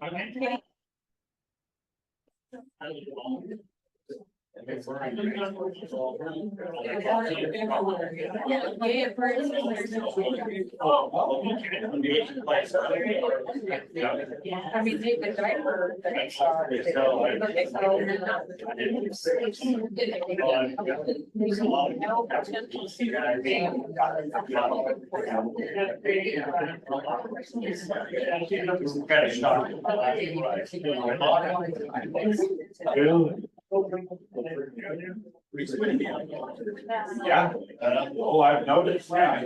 I mean, they would die for the next hour. Yeah. Oh, I've noticed. Yeah.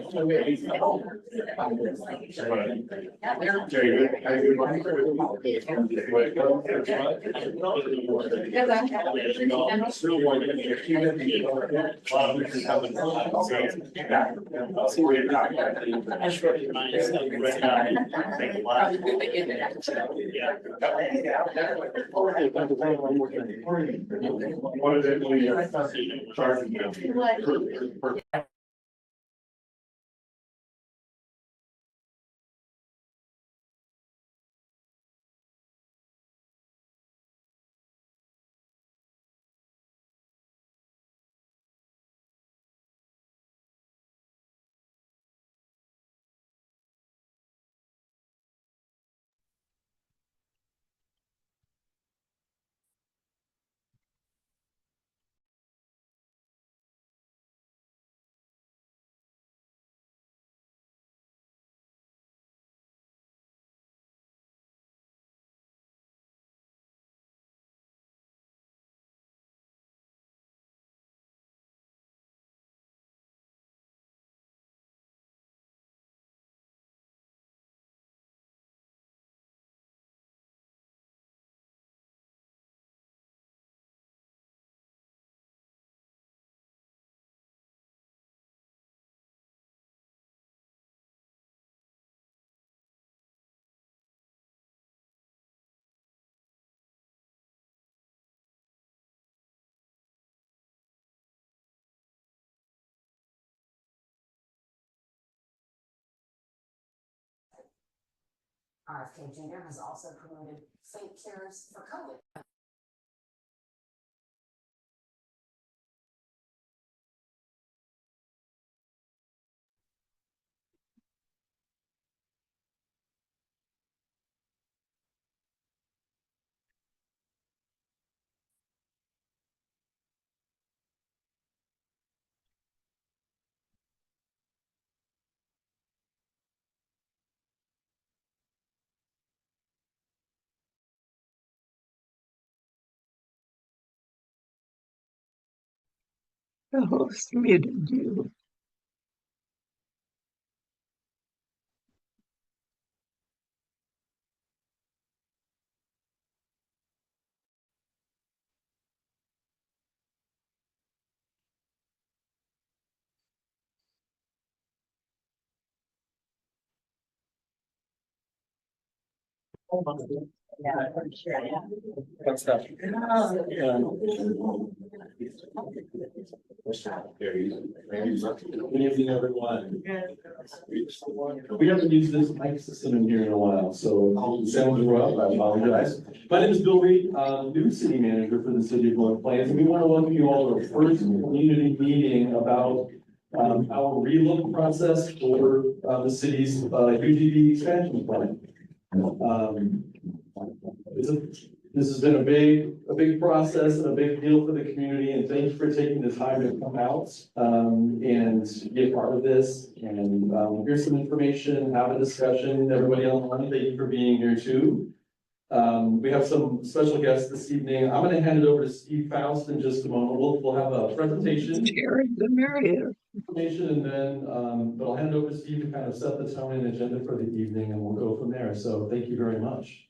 What is it when you're charging them? RFK Jr. has also promoted fake cures for COVID. The host muted you. What's that? Good evening, everyone. We haven't used this mic system in here in a while, so if it sounds rough, I apologize. My name is Bill Reed, new city manager for the city of North Plains, and we want to welcome you all to our first community meeting about our relook process for the city's UGB expansion plan. This has been a big process and a big deal for the community, and thanks for taking the time to come out and be a part of this. And here's some information, have a discussion. Everybody online, thank you for being here too. We have some special guests this evening. I'm going to hand it over to Steve Faust in just a moment. We'll have a presentation. The merrier. Information, and then but I'll hand it over to Steve to kind of set the tone and agenda for the evening, and we'll go from there. So thank you very much.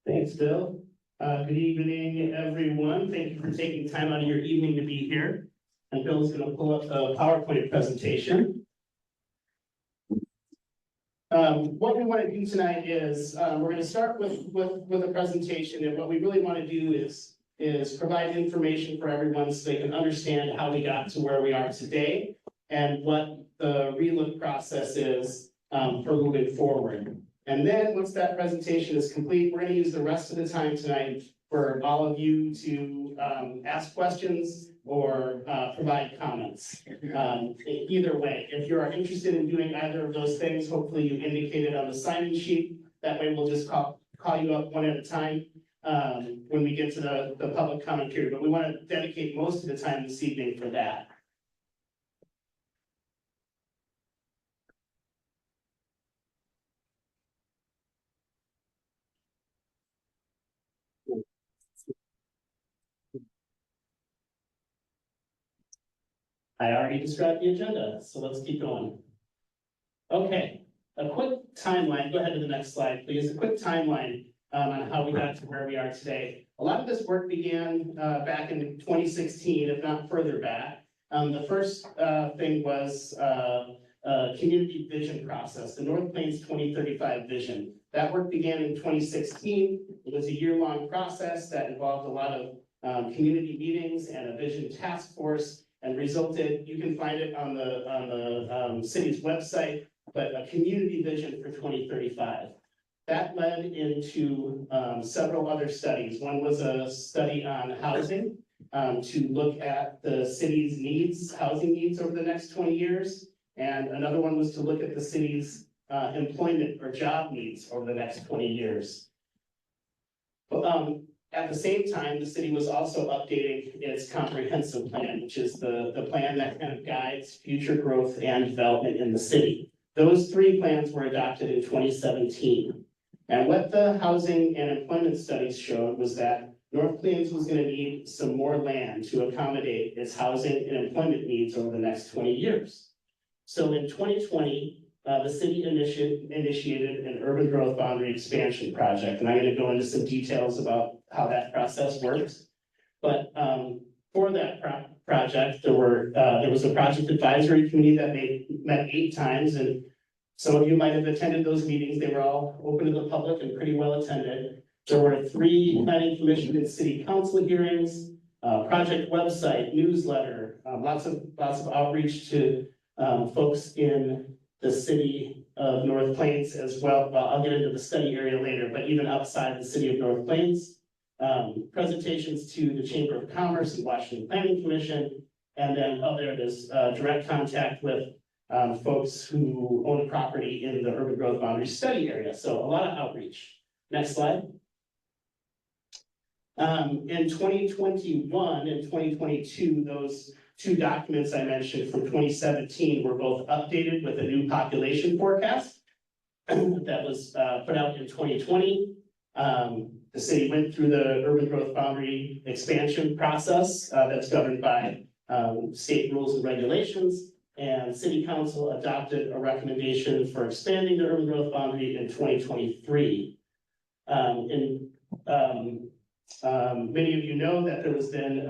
Thanks, Bill. Good evening, everyone. Thank you for taking time out of your evening to be here. And Bill's going to pull up a PowerPoint presentation. What we want to do tonight is we're going to start with a presentation, and what we really want to do is provide information for everyone so they can understand how we got to where we are today and what the relook process is for moving forward. And then, once that presentation is complete, we're gonna use the rest of the time tonight for all of you to ask questions or provide comments. Either way, if you are interested in doing either of those things, hopefully you indicated on the sign-in sheet. That way we'll just call you up one at a time when we get to the public comment period. But we want to dedicate most of the time this evening for that. I already described the agenda, so let's keep going. Okay, a quick timeline. Go ahead to the next slide, please. A quick timeline on how we got to where we are today. A lot of this work began back in 2016, if not further back. The first thing was a community vision process, the North Plains 2035 vision. That work began in 2016. It was a year-long process that involved a lot of community meetings and a vision task force, and resulted, you can find it on the city's website, but a community vision for 2035. That led into several other studies. One was a study on housing to look at the city's needs, housing needs over the next 20 years. And another one was to look at the city's employment or job needs over the next 20 years. At the same time, the city was also updating its comprehensive plan, which is the plan that kind of guides future growth and development in the city. Those three plans were adopted in 2017. And what the housing and employment studies showed was that North Plains was going to need some more land to accommodate its housing and employment needs over the next 20 years. So in 2020, the city initiated an urban growth boundary expansion project, and I'm going to go into some details about how that process works. But for that project, there was a project advisory committee that met 8 times, and some of you might have attended those meetings. They were all open to the public and pretty well attended. There were 3 planning commission and city council hearings, project website, newsletter, lots of outreach to folks in the city of North Plains as well. Well, I'll get into the study area later, but even outside the city of North Plains, presentations to the Chamber of Commerce and Washington Planning Commission, and then there it is, direct contact with folks who own property in the urban growth boundary study area. So a lot of outreach. Next slide. In 2021 and 2022, those 2 documents I mentioned from 2017 were both updated with a new population forecast that was put out in 2020. The city went through the urban growth boundary expansion process that's governed by state rules and regulations, and city council adopted a recommendation for expanding the urban growth boundary in 2023. Many of you know that there was then,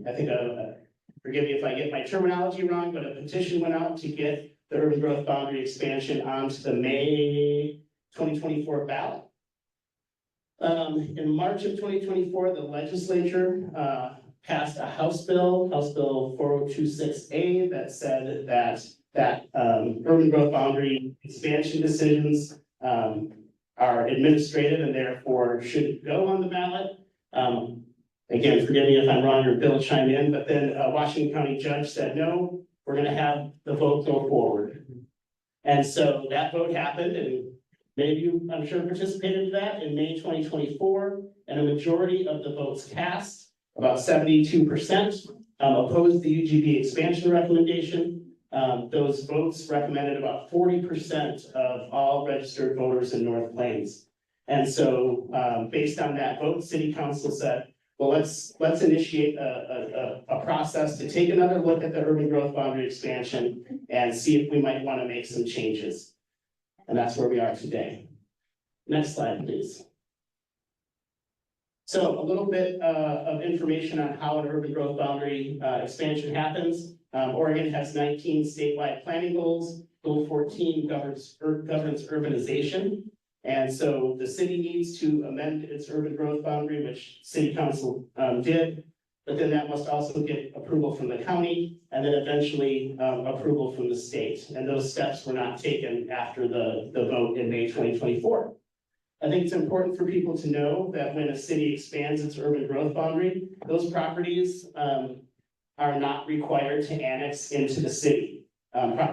I think, forgive me if I get my terminology wrong, but a petition went out to get the urban growth boundary expansion onto the May 2024 ballot. In March of 2024, the legislature passed a House Bill 4026A, that said that urban growth boundary expansion decisions are administrative and therefore should go on the ballot. Again, forgive me if I'm wrong, or Bill chime in, but then a Washington County judge said, no, we're going to have the vote go forward. And so that vote happened, and many of you, I'm sure, participated in that in May 2024, and a majority of the votes cast, about 72%, opposed the UGB expansion recommendation. Those votes recommended about 40% of all registered voters in North Plains. And so based on that vote, City Council said, well, let's initiate a process to take another look at the urban growth boundary expansion and see if we might want to make some changes. And that's where we are today. Next slide, please. So a little bit of information on how an urban growth boundary expansion happens. Oregon has 19 statewide planning goals. Goal 14 governs urbanization. And so the city needs to amend its urban growth boundary, which City Council did. but then that must also get approval from the county and then eventually approval from the state. And those steps were not taken after the vote in May 2024. I think it's important for people to know that when a city expands its urban growth boundary, those properties are not required to annex into the city.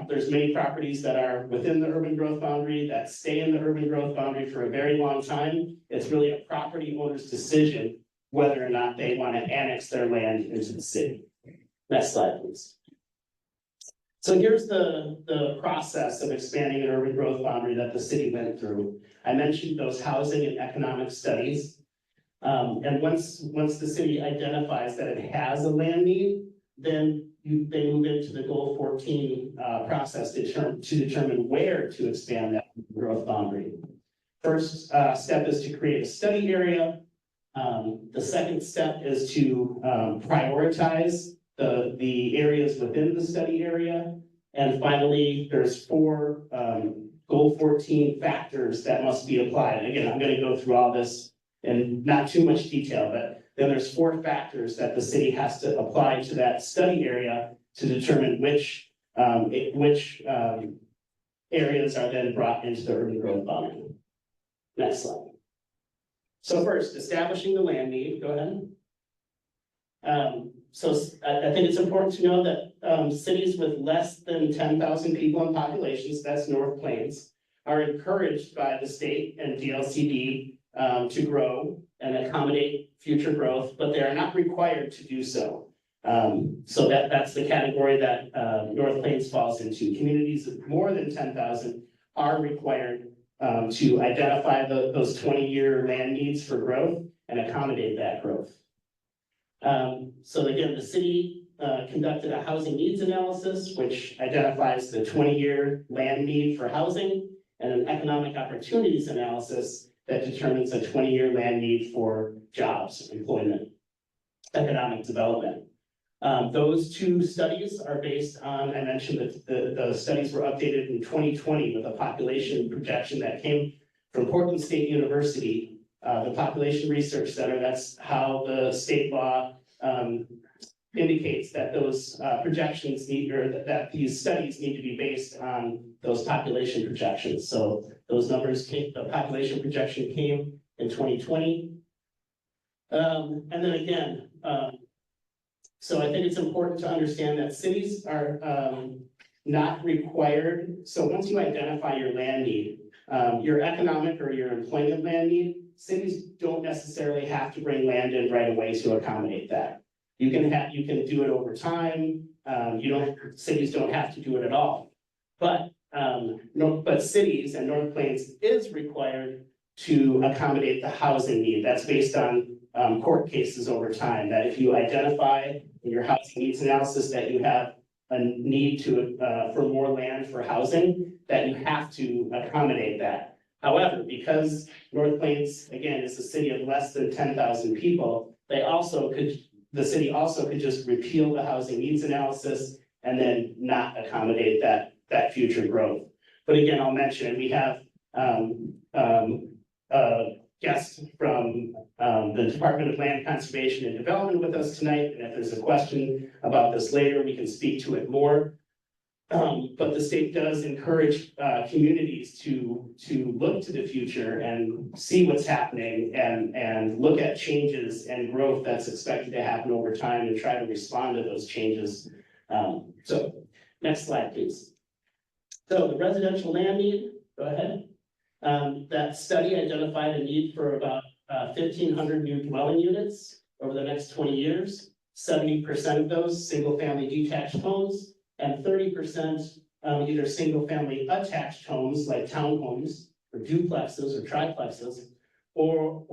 There's many properties that are within the urban growth boundary that stay in the urban growth boundary for a very long time. It's really a property owner's decision whether or not they want to annex their land into the city. Next slide, please. So here's the process of expanding an urban growth boundary that the city went through. I mentioned those housing and economic studies. And once the city identifies that it has a land need, then they move into the goal 14 process to determine where to expand that growth boundary. First step is to create a study area. The second step is to prioritize the areas within the study area. And finally, there's 4 goal 14 factors that must be applied. Again, I'm going to go through all this in not too much detail, but then there's 4 factors that the city has to apply to that study area to determine which areas are then brought into the urban growth boundary. Next slide. So first, establishing the land need. Go ahead. So I think it's important to know that cities with less than 10,000 people in populations, that's North Plains, are encouraged by the state and DLCD to grow and accommodate future growth, but they are not required to do so. So that's the category that North Plains falls into. Communities of more than 10,000 are required to identify those 20-year land needs for growth and accommodate that growth. So again, the city conducted a housing needs analysis, which identifies the 20-year land need for housing, and an economic opportunities analysis that determines a 20-year land need for jobs, employment, economic development. Those 2 studies are based on, I mentioned that the studies were updated in 2020 with a population projection that came from Portland State University, the Population Research Center. That's how the state law indicates that those projections need, or that these studies need to be based on those population projections. So those numbers came, the population projection came in 2020. And then again, so I think it's important to understand that cities are not required. So once you identify your land need, your economic or your employment land need, cities don't necessarily have to bring land in right away to accommodate that. You can do it over time. Cities don't have to do it at all. But cities and North Plains is required to accommodate the housing need. That's based on court cases over time, that if you identify in your housing needs analysis that you have a need for more land for housing, that you have to accommodate that. However, because North Plains, again, is a city of less than 10,000 people, the city also could just repeal the housing needs analysis and then not accommodate that future growth. But again, I'll mention, we have guest from the Department of Land Conservation and Development with us tonight, and if there's a question about this later, we can speak to it more. But the state does encourage communities to look to the future and see what's happening and look at changes and growth that's expected to happen over time and try to respond to those changes. So next slide, please. So the residential land need, go ahead. That study identified a need for about 1,500 new dwelling units over the next 20 years. 70% of those single-family detached homes, and 30% either single-family attached homes like townhomes or duplexes or triplexes, or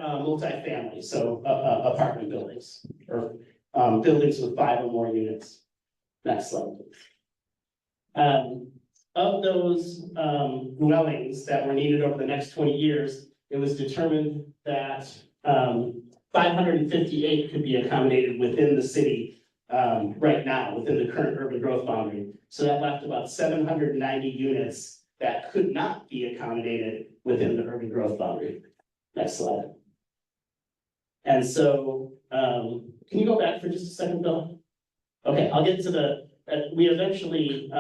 multifamily, so apartment buildings or buildings with 5 or more units. Next slide, please. Of those dwellings that were needed over the next 20 years, it was determined that 558 could be accommodated within the city right now, within the current urban growth boundary. So that left about 790 units that could not be accommodated within the urban growth boundary. Next slide. And so can you go back for just a second, Bill? Okay, I'll get to we eventually,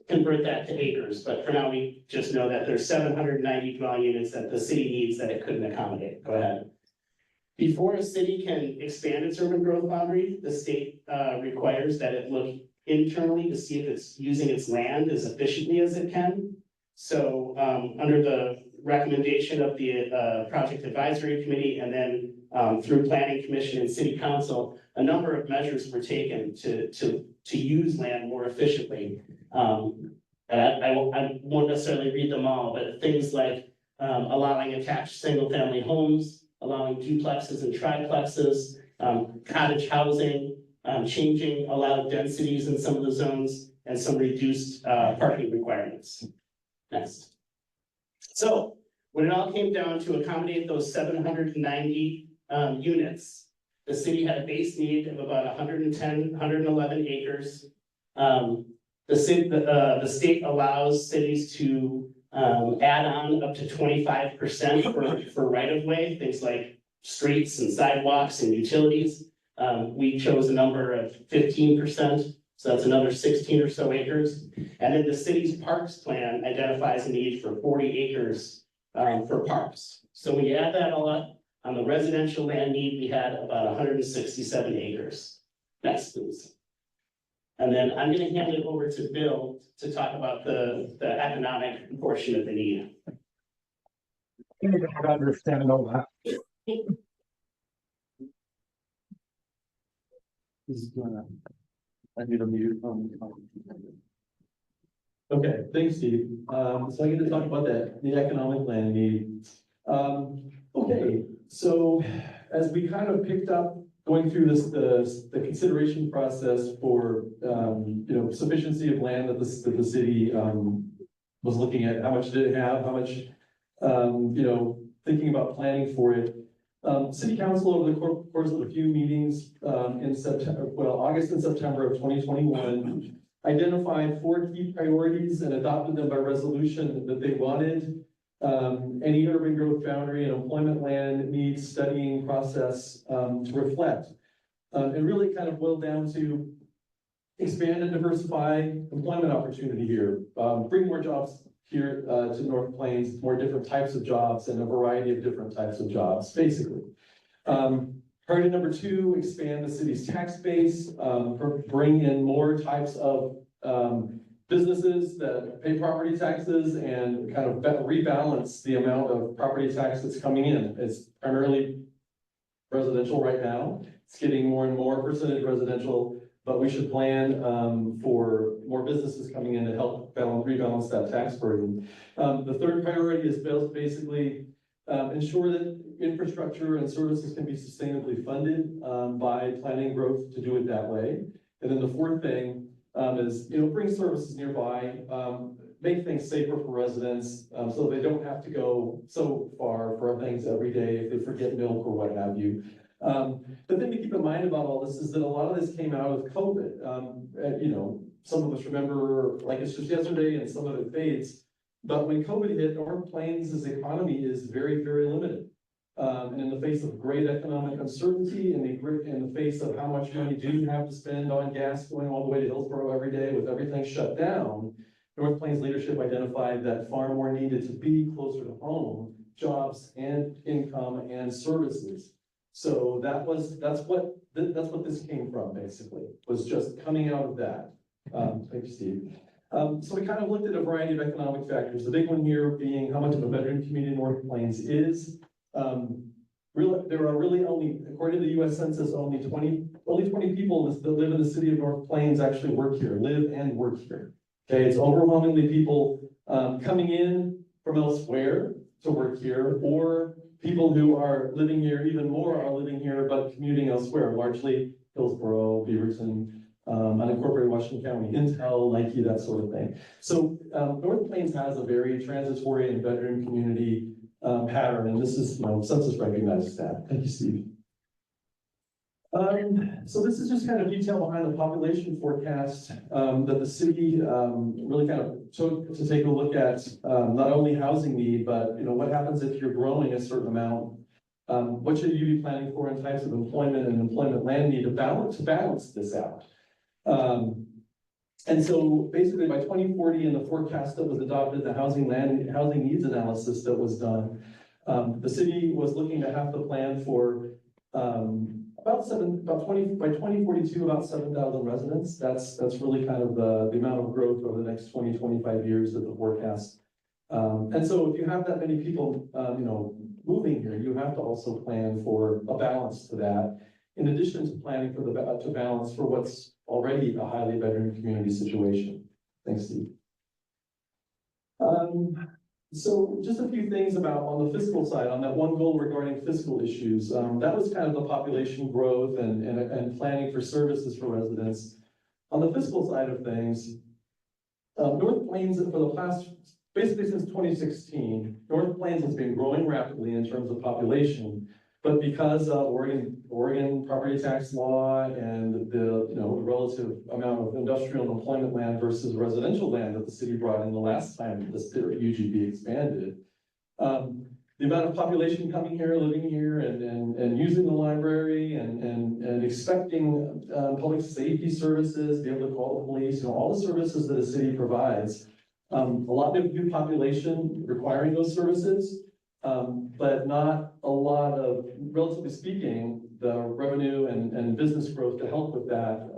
convert that to acres, but for now, we just know that there's 790 dwelling units that the city needs that it couldn't accommodate. Go ahead. Before a city can expand its urban growth boundary, the state requires that it look internally to see if it's using its land as efficiently as it can. So under the recommendation of the project advisory committee and then through planning commission and city council, a number of measures were taken to use land more efficiently. And I won't necessarily read them all, but things like allowing attached single-family homes, allowing duplexes and triplexes, cottage housing, changing allowed densities in some of the zones, and some reduced parking requirements. Next. So when it all came down to accommodate those 790 units, the city had a base need of about 110, 111 acres. The state allows cities to add on up to 25% for right-of-way, things like streets and sidewalks and utilities. We chose a number of 15%, so that's another 16 or so acres. And then the city's parks plan identifies a need for 40 acres for parks. So when you add that all up, on the residential land need, we had about 167 acres. Next, please. And then I'm gonna hand it over to Bill to talk about the economic portion of the need. You don't understand all that. I need a mute. Okay, thanks, Steve. So I get to talk about the economic land need. Okay, so as we kind of picked up going through the consideration process for, sufficiency of land that the city, was looking at, how much did it have, how much, thinking about planning for it. City council over the course of a few meetings, in August and September of 2021, identified 4 key priorities and adopted them by resolution that they wanted any urban growth boundary and employment land needs studying process to reflect. And really kind of boiled down to expand and diversify employment opportunity here, bring more jobs here to North Plains, more different types of jobs and a variety of different types of jobs, basically. Priority number 2, expand the city's tax base, bring in more types of businesses that pay property taxes and kind of rebalance the amount of property tax that's coming in. It's primarily residential right now. It's getting more and more percentage residential, but we should plan for more businesses coming in to help rebalance that tax burden. The third priority is basically ensure that infrastructure and services can be sustainably funded by planning growth to do it that way. And then the fourth thing is, bring services nearby, make things safer for residents so they don't have to go so far for things every day if they forget milk or what have you. The thing to keep in mind about all this is that a lot of this came out of COVID. Some of us remember like it's just yesterday and some of it fades. But when COVID hit, North Plains' economy is very, very limited. And in the face of great economic uncertainty, in the face of how much money do you have to spend on gas going all the way to Hillsborough every day with everything shut down, North Plains leadership identified that far more needed to be closer to home, jobs and income and services. So that's what this came from, basically, was just coming out of that. Thank you, Steve. So we kind of looked at a variety of economic factors. The big one here being how much of a veteran community North Plains is. There are really only, according to the U.S. Census, only 20 people that live in the city of North Plains actually live and work here. Okay, it's overwhelmingly people coming in from elsewhere to work here, or people who are living here, even more are living here but commuting elsewhere, largely Hillsborough, Beaverton, unincorporated Washington County, Intel, Nike, that sort of thing. So North Plains has a very transitory and veteran community pattern, and this is, census recognizes that. Thank you, Steve. So this is just kind of detail behind the population forecast that the city really kind of took to take a look at not only housing need, but what happens if you're growing a certain amount What should you be planning for in types of employment and employment land need to balance this out? And so basically by 2040 in the forecast that was adopted, the housing needs analysis that was done, the city was looking to have the plan for by 2042, about 7,000 residents. That's really kind of the amount of growth over the next 20, 25 years of the forecast. And so if you have that many people, moving here, you have to also plan for a balance to that, in addition to planning for to balance for what's already a highly bedroom community situation. Thanks, Steve. So just a few things about on the fiscal side, on that one goal regarding fiscal issues. That was kind of the population growth and planning for services for residents. On the fiscal side of things, North Plains for the past, basically since 2016, North Plains has been growing rapidly in terms of population, but because of Oregon property tax law and the relative amount of industrial and employment land versus residential land that the city brought in the last time the UGB expanded, the amount of population coming here, living here, and using the library and expecting public safety services, be able to call the police, all the services that a city provides. A lot of new population requiring those services, but not a lot of, relatively speaking, the revenue and business growth to help with that,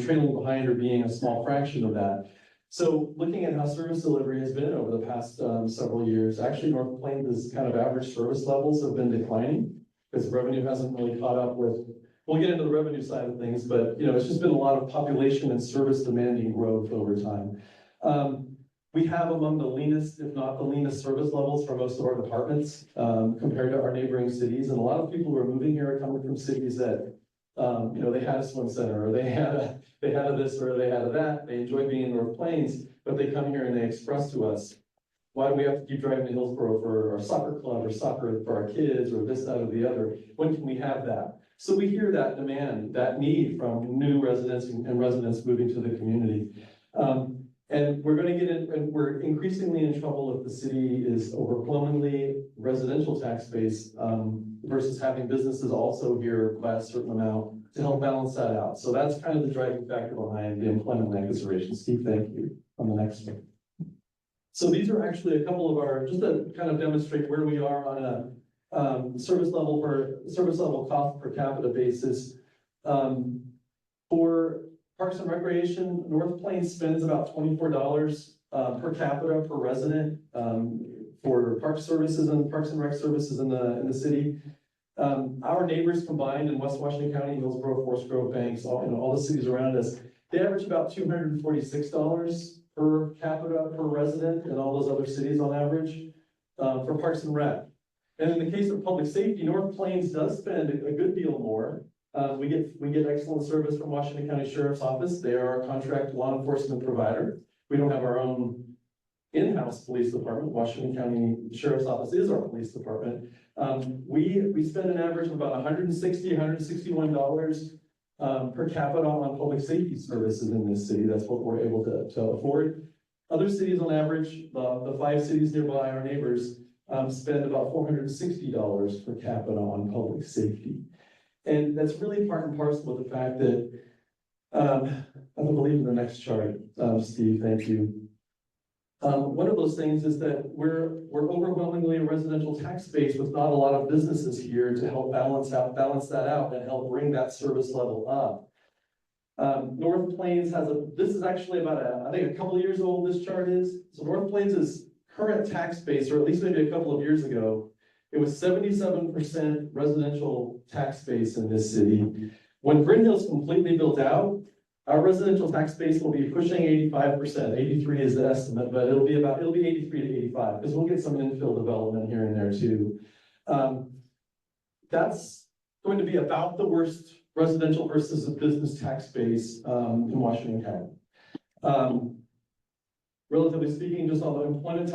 trailing behind or being a small fraction of that. So looking at how service delivery has been over the past several years, actually North Plains' kind of average service levels have been declining because revenue hasn't really caught up with, we'll get into the revenue side of things, but it's just been a lot of population and service demanding growth over time. We have among the leanest, if not the leanest service levels for most of our departments compared to our neighboring cities. And a lot of people who are moving here are coming from cities that, they had a swim center, or they had a this, or they had a that. They enjoy being in North Plains, but they come here and they express to us, why do we have to keep driving to Hillsborough for our soccer club or soccer for our kids or this, that, or the other? When can we have that? So we hear that demand, that need from new residents and residents moving to the community. And we're going to get in, and we're increasingly in trouble if the city is overwhelmingly residential tax base versus having businesses also here by a certain amount to help balance that out. So that's kind of the driving factor behind the employment land consideration. Steve, thank you. On the next one. So these are actually a couple of our, just to kind of demonstrate where we are on a service level cost per capita basis. For Parks and Recreation, North Plains spends about $24 per capita per resident for park services and Parks and Rec services in the city. Our neighbors combined in West Washington County, Hillsborough, Forest Grove, Banks, all the cities around us, they average about $246 per capita per resident in all those other cities on average for Parks and Rec. And in the case of public safety, North Plains does spend a good deal more. We get excellent service from Washington County Sheriff's Office. They are our contract law enforcement provider. We don't have our own in-house police department. Washington County Sheriff's Office is our police department. We spend an average of about $160, $161 per capita on public safety services in this city. That's what we're able to afford. Other cities on average, the 5 cities nearby, our neighbors, spend about $460 per capita on public safety. And that's really part and parcel with the fact that, I believe in the next chart, Steve, thank you. One of those things is that we're overwhelmingly a residential tax base with not a lot of businesses here to help balance that out and help bring that service level up. North Plains has this is actually about I think a couple of years old, this chart is. So North Plains' current tax base, or at least maybe a couple of years ago, it was 77% residential tax base in this city. When Bryn Hill's completely built out, our residential tax base will be pushing 85%. 83 is the estimate, but it'll be 83 to 85 because we'll get some infill development here and there too. That's going to be about the worst residential versus a business tax base in Washington County. Relatively speaking, just on the employment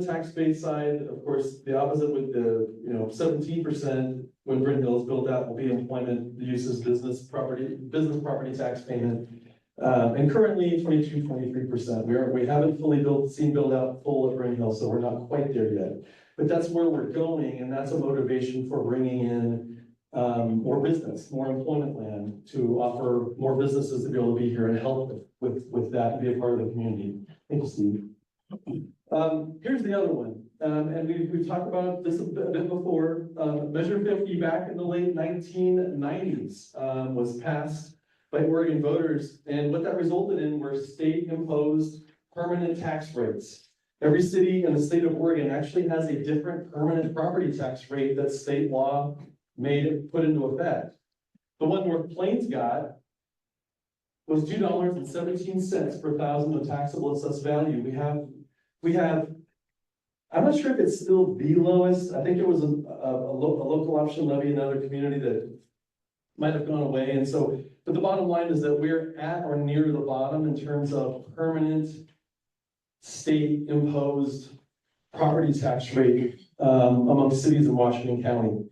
tax base side, of course, the opposite with the 17% when Bryn Hill is built out will be employment uses business property tax payment. And currently 22, 23%. We haven't fully seen build out full at Bryn Hill, so we're not quite there yet. but that's where we're going, and that's a motivation for bringing in more business, more employment land, to offer more businesses to be able to be here and help with that, and be a part of the community. Thank you, Steve. Here's the other one, and we've talked about this a bit before. Measure 50 back in the late 1990s was passed by Oregon voters, and what that resulted in were state-imposed permanent tax rates. Every city in the state of Oregon actually has a different permanent property tax rate that state law put into effect. The one North Plains got was $2.17 per thousand of taxable assessed value. We have, I'm not sure if it's still the lowest. I think it was a local option levy in another community that might have gone away. And so, but the bottom line is that we're at or near the bottom in terms of permanent state imposed property tax rate among cities in Washington County.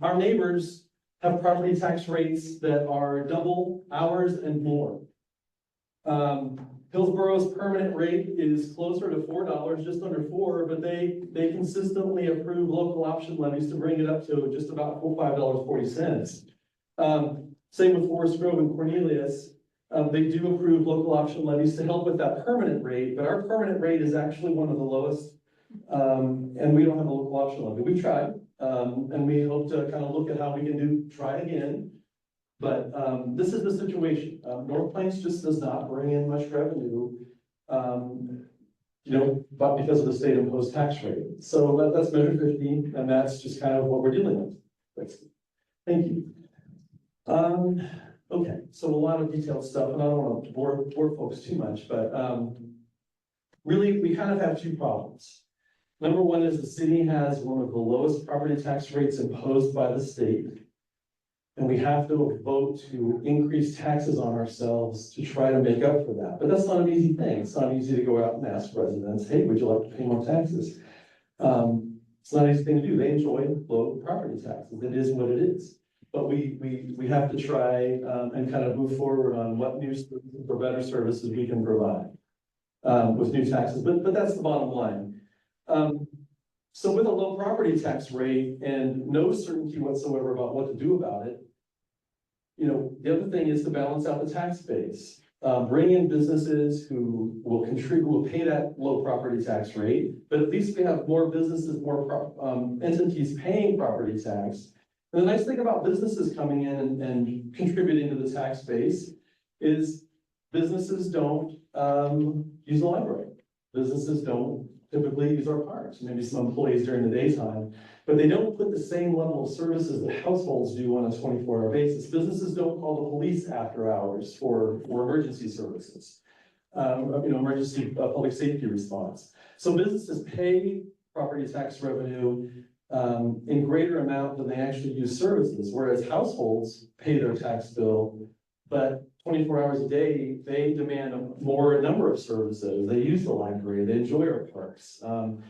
Our neighbors have property tax rates that are double ours and more. Hillsboro's permanent rate is closer to $4, just under $4, but they consistently approve local option levies to bring it up to just about $5.40. Same with Forest Grove and Cornelius. They do approve local option levies to help with that permanent rate, but our permanent rate is actually one of the lowest, and we don't have a local option levy. We tried, and we hope to kind of look at how we can try again. But this is the situation. North Plains just does not bring in much revenue, but because of the state imposed tax rate. So that's measure 50, and that's just kind of what we're dealing with. Thank you. Okay, so a lot of detailed stuff, and I don't want to bore folks too much, but really we kind of have two problems. Number one is the city has one of the lowest property tax rates imposed by the state. And we have to vote to increase taxes on ourselves to try to make up for that. But that's not an easy thing. It's not easy to go out and ask residents, hey, would you like to pay more taxes? It's not an easy thing to do. They enjoy low property taxes. It is what it is. But we have to try and kind of move forward on what new services or better services we can provide with new taxes. But that's the bottom line. So with a low property tax rate and no certainty whatsoever about what to do about it, the other thing is to balance out the tax base. Bring in businesses who will contribute, will pay that low property tax rate, but at least we have more businesses, more entities paying property tax. And the nice thing about businesses coming in and contributing to the tax base is businesses don't use the library. Businesses don't typically use our parks, maybe some employees during the daytime, but they don't put the same level of services that households do on a 24-hour basis. Businesses don't call the police after hours for emergency services, emergency public safety response. So businesses pay property tax revenue in greater amount than they actually use services, whereas households pay their tax bill, but 24 hours a day, they demand a more number of services. They use the library, they enjoy our parks.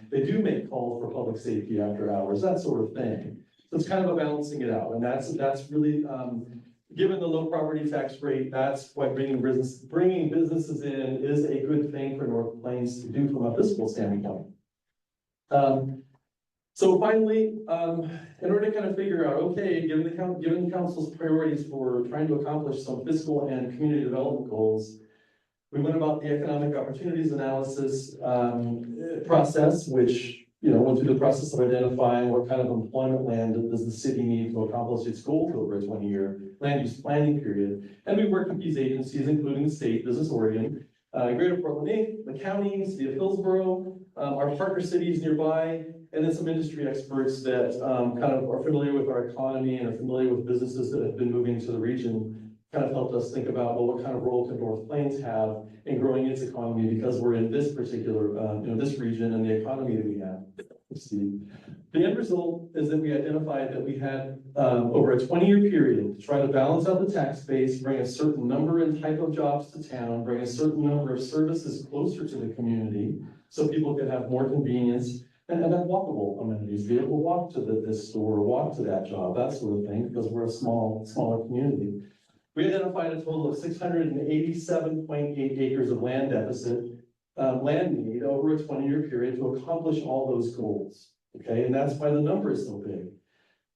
They do make calls for public safety after hours, that sort of thing. So it's kind of a balancing it out. And that's really, given the low property tax rate, that's why bringing businesses in is a good thing for North Plains to do from a fiscal standpoint. So finally, in order to kind of figure out, okay, given the council's priorities for trying to accomplish some fiscal and community development goals, we went about the economic opportunities analysis process, which went through the process of identifying what kind of employment land does the city need to accomplish its goals over a 20-year land use planning period. And we worked with these agencies, including the state, Business Oregon, Greater Portland Inc., the county, City of Hillsborough, our partner cities nearby, and then some industry experts that kind of are familiar with our economy and are familiar with businesses that have been moving to the region, kind of helped us think about, well, what kind of role can North Plains have in growing its economy, because we're in this particular, this region and the economy that we have. The end result is that we identified that we had over a 20-year period to try to balance out the tax base, bring a certain number and type of jobs to town, bring a certain number of services closer to the community so people could have more convenience and have walkable amenities, be able to walk to this store, walk to that job, that sort of thing, because we're a smaller community. We identified a total of 687.8 acres of land deficit land need over a 20-year period to accomplish all those goals. Okay, and that's why the number is so big.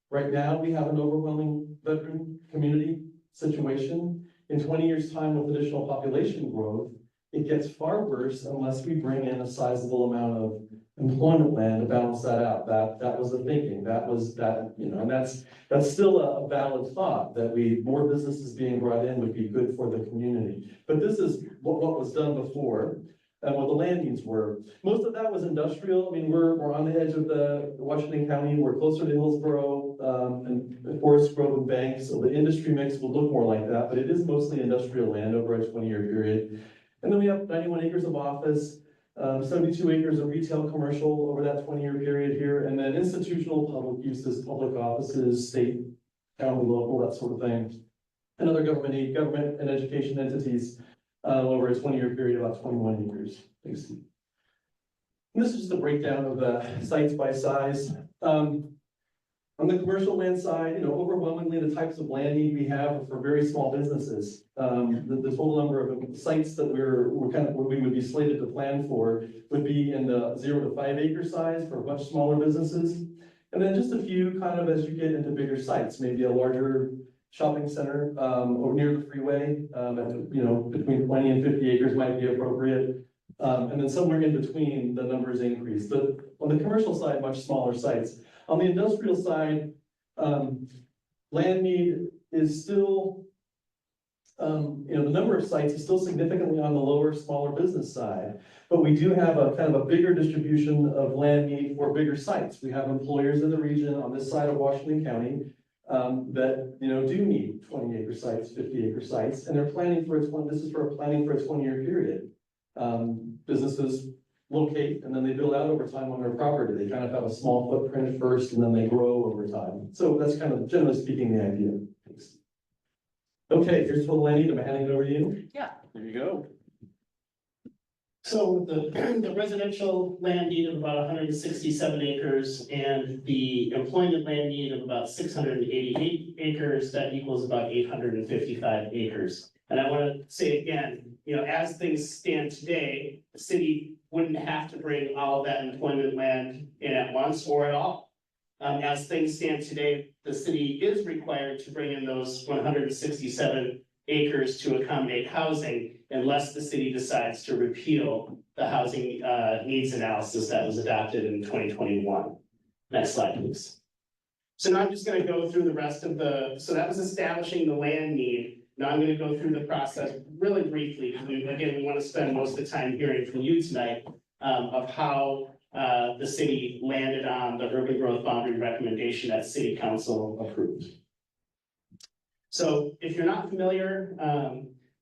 Right now, we have an overwhelming veteran community situation. In 20 years' time with additional population growth, it gets far worse unless we bring in a sizable amount of employment land to balance that out. That was the thinking. That was that, you know, and that's still a valid thought that more businesses being brought in would be good for the community. But this is what was done before and what the land needs were. Most of that was industrial. I mean, we're on the edge of the Washington County. We're closer to Hillsborough and Forest Grove and Banks. So the industry mix will look more like that, but it is mostly industrial land over a 20-year period. And then we have 91 acres of office, 72 acres of retail commercial over that 20-year period here, and then institutional public uses, public offices, state, county, local, that sort of thing, and other government and education entities over a 20-year period, about 21 acres. Thanks, Steve. And this is just a breakdown of the sites by size. On the commercial land side, you know, overwhelmingly the types of land need we have are for very small businesses. The total number of sites that we would be slated to plan for would be in the 0 to 5 acre size for much smaller businesses. And then just a few kind of as you get into bigger sites, maybe a larger shopping center or near the freeway, you know, between 20 and 50 acres might be appropriate. And then somewhere in between the numbers increase. But on the commercial side, much smaller sites. On the industrial side, land need is still, you know, the number of sites is still significantly on the lower, smaller business side, but we do have a kind of a bigger distribution of land need for bigger sites. We have employers in the region on this side of Washington County that, you know, do need 20-acre sites, 50-acre sites, and they're planning for planning for a 20-year period. Businesses locate and then they build out over time on their property. They kind of have a small footprint first and then they grow over time. So that's kind of, generally speaking, the idea. Thanks. Okay, here's total land need. I'm handing it over to you. Yeah. There you go. So the residential land need of about 167 acres and the employment land need of about 688 acres, that equals about 855 acres. And I want to say again, you know, as things stand today, the city wouldn't have to bring all of that employment land in at once or at all. As things stand today, the city is required to bring in those 167 acres to accommodate housing unless the city decides to repeal the housing needs analysis that was adopted in 2021. Next slide, please. So now I'm just going to go through the rest of so that was establishing the land need. Now I'm going to go through the process really briefly, because we want to spend most of the time hearing from you tonight of how the city landed on the urban growth boundary recommendation that City Council approved. So if you're not familiar,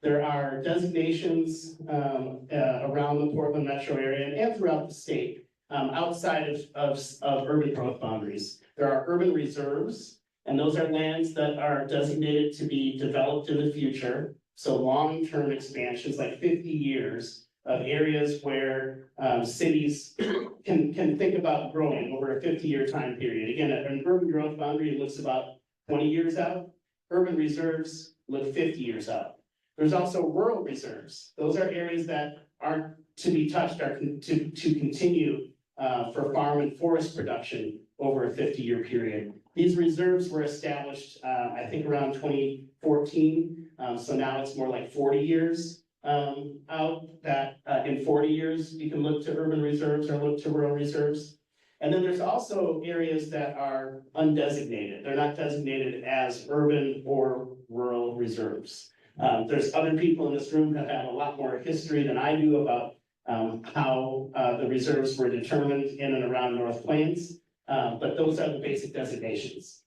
there are designations around the Portland metro area and throughout the state outside of urban growth boundaries. There are urban reserves. And those are lands that are designated to be developed in the future. So long-term expansions, like 50 years of areas where cities can think about growing over a 50-year time period. Again, an urban growth boundary looks about 20 years out. Urban reserves look 50 years out. There's also rural reserves. Those are areas that aren't to be touched or to continue for farm and forest production over a 50-year period. These reserves were established, I think, around 2014. So now it's more like 40 years out that in 40 years, you can look to urban reserves or look to rural reserves. And then there's also areas that are undesignated. They're not designated as urban or rural reserves. There's other people in this room that have a lot more history than I do about how the reserves were determined in and around North Plains. But those are the basic designations.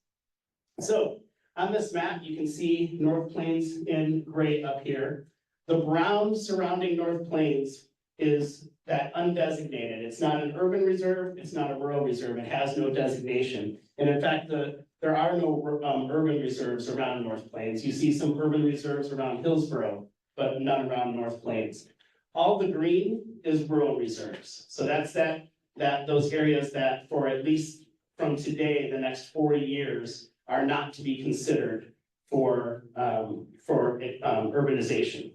So on this map, you can see North Plains in gray up here. The brown surrounding North Plains is that undesignated. It's not an urban reserve. It's not a rural reserve. It has no designation. And in fact, there are no urban reserves around North Plains. You see some urban reserves around Hillsborough, but none around North Plains. All the green is rural reserves. So that's those areas that for at least from today, the next 40 years are not to be considered for urbanization.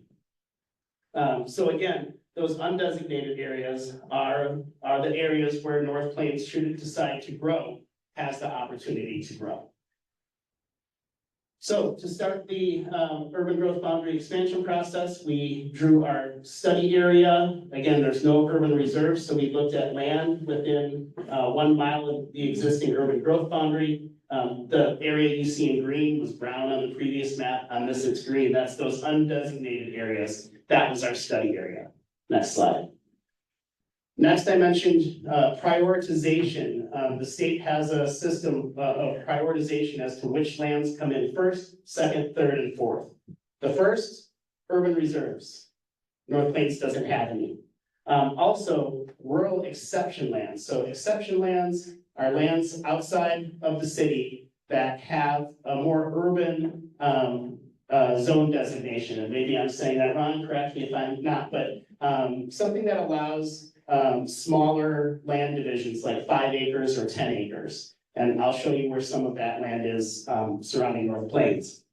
So again, those undesignated areas are the areas where North Plains, should it decide to grow, has the opportunity to grow. So to start the urban growth boundary expansion process, we drew our study area. Again, there's no urban reserves, so we looked at land within 1 mile of the existing urban growth boundary. The area you see in green was brown on the previous map. On this, it's green. That's those undesignated areas. That was our study area. Next slide. Next, I mentioned prioritization. The state has a system of prioritization as to which lands come in first, second, third, and fourth. The first, urban reserves. North Plains doesn't have any. Also, rural exception lands. So exception lands are lands outside of the city that have a more urban zone designation. And maybe I'm saying that wrong, correct me if I'm not, but something that allows smaller land divisions like 5 acres or 10 acres. And I'll show you where some of that land is surrounding North Plains.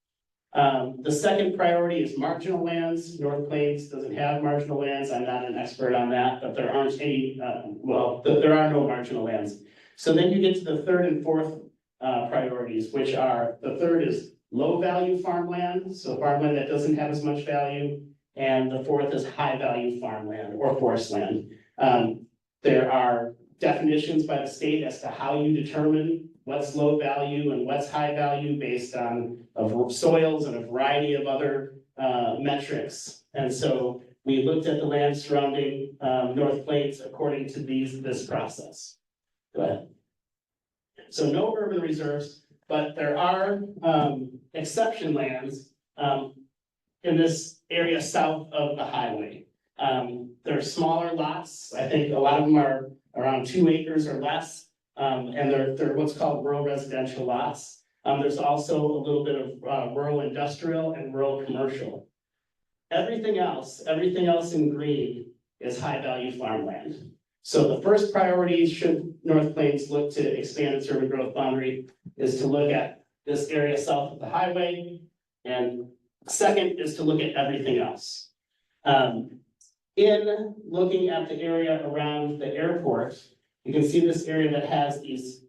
The second priority is marginal lands. North Plains doesn't have marginal lands. I'm not an expert on that, but there aren't any, there are no marginal lands. So then you get to the third and fourth priorities, which are, the third is low value farmland, so farmland that doesn't have as much value. And the fourth is high value farmland or forest land. There are definitions by the state as to how you determine what's low value and what's high value based on soils and a variety of other metrics. And so we looked at the land surrounding North Plains according to this process. Go ahead. So no urban reserves, but there are exception lands in this area south of the highway. They're smaller lots. I think a lot of them are around 2 acres or less. And they're what's called rural residential lots. There's also a little bit of rural industrial and rural commercial. Everything else in green is high value farmland. So the first priority, should North Plains look to expand its urban growth boundary, is to look at this area south of the highway. And second is to look at everything else. In looking at the area around the airport, you can see this area that has these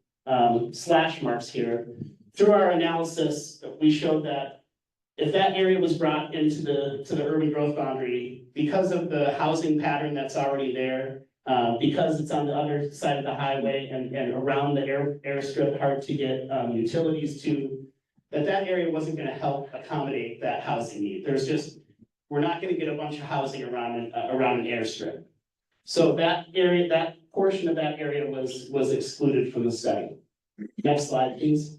slash marks here. Through our analysis, we showed that if that area was brought into the urban growth boundary, because of the housing pattern that's already there, because it's on the other side of the highway and around the airstrip, hard to get utilities to, that area wasn't going to help accommodate that housing need. We're not going to get a bunch of housing around an airstrip. So that area, that portion of that area was excluded from the study. Next slide, please.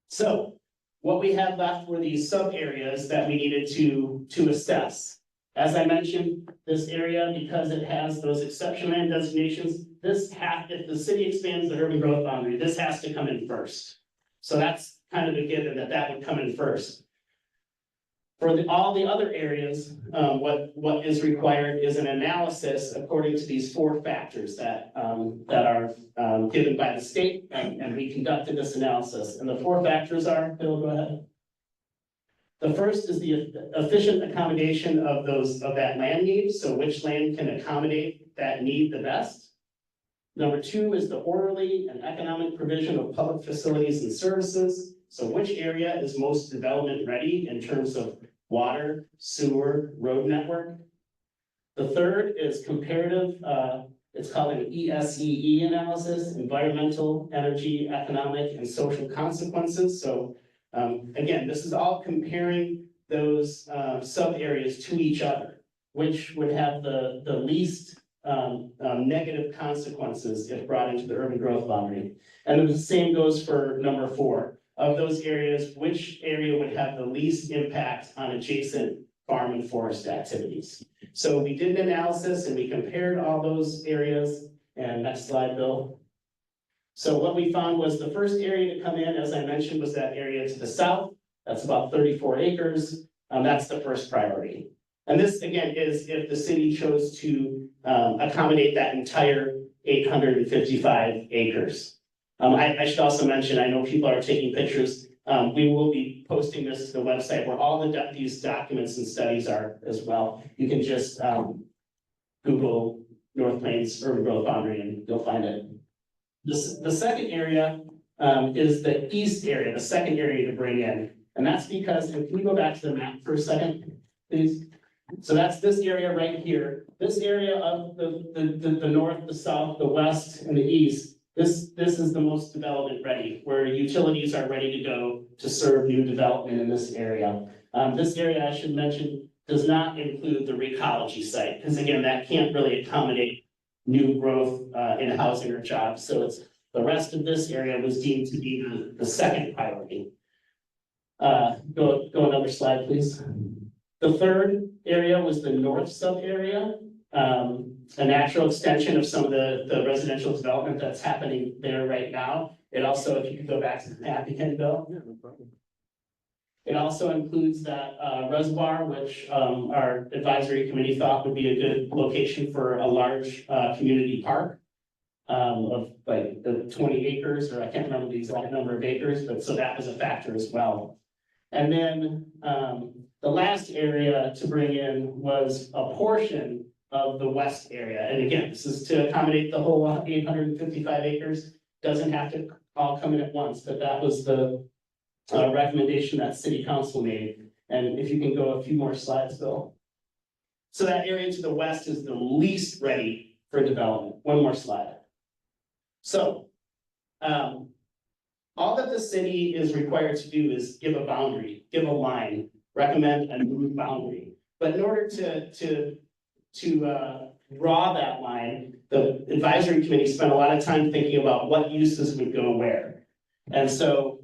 So what we had left were these sub areas that we needed to assess. As I mentioned, this area, because it has those exception land designations, if the city expands the urban growth boundary, this has to come in first. So that's kind of a given that would come in first. For all the other areas, what is required is an analysis according to these 4 factors that are given by the state, and we conducted this analysis. And the 4 factors are, Bill, go ahead. The first is the efficient accommodation of that land need. So which land can accommodate that need the best? Number 2 is the orderly and economic provision of public facilities and services. So which area is most development ready in terms of water, sewer, road network? The third is comparative, it's called an ESEE analysis, environmental, energy, economic, and social consequences. So again, this is all comparing those sub areas to each other, which would have the least negative consequences if brought into the urban growth boundary. And then the same goes for number 4. Of those areas, which area would have the least impact on adjacent farm and forest activities? So we did an analysis and we compared all those areas. And next slide, Bill. So what we found was the first area to come in, as I mentioned, was that area to the south. That's about 34 acres. That's the first priority. And this, again, is if the city chose to accommodate that entire 855 acres. I should also mention, I know people are taking pictures. We will be posting this to the website where all these documents and studies are as well. You can just Google North Plains urban growth boundary and you'll find it. The second area is the east area, the second area to bring in. And that's because, and can you go back to the map for a second, please? So that's this area right here. This area of the north, the south, the west, and the east. This is the most development ready, where utilities are ready to go to serve new development in this area. This area, I should mention, does not include the Recology site, because again, that can't really accommodate new growth in housing or jobs. So it's the rest of this area was deemed to be the second priority. Go another slide, please. The third area was the north sub area, a natural extension of some of the residential development that's happening there right now. It also, if you could go back to the map again, Bill. Yeah, no problem. It also includes that reservoir, which our advisory committee thought would be a good location for a large community park of like the 20 acres, or I can't remember the exact number of acres, but so that was a factor as well. And then the last area to bring in was a portion of the west area. And again, this is to accommodate the whole 855 acres. Doesn't have to all come in at once, but that was the recommendation that city council made. And if you can go a few more slides, Bill. So that area to the west is the least ready for development. One more slide. So, all that the city is required to do is give a boundary, give a line, recommend a new boundary. But in order to draw that line, the advisory committee spent a lot of time thinking about what uses would go where. And so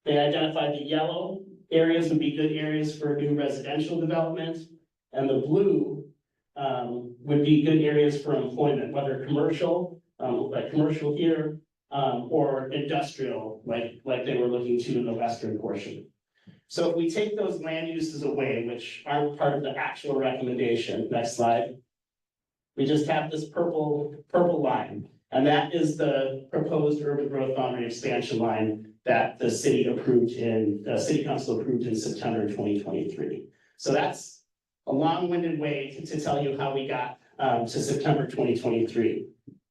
they identified the yellow areas would be good areas for new residential development, and the blue would be good areas for employment, whether commercial, like commercial here, or industrial, like they were looking to in the western portion. So if we take those land uses away, which aren't part of the actual recommendation, next slide. We just have this purple line, and that is the proposed urban growth boundary expansion line that the city approved city council approved in September 2023. So that's a long-winded way to tell you how we got to September 2023.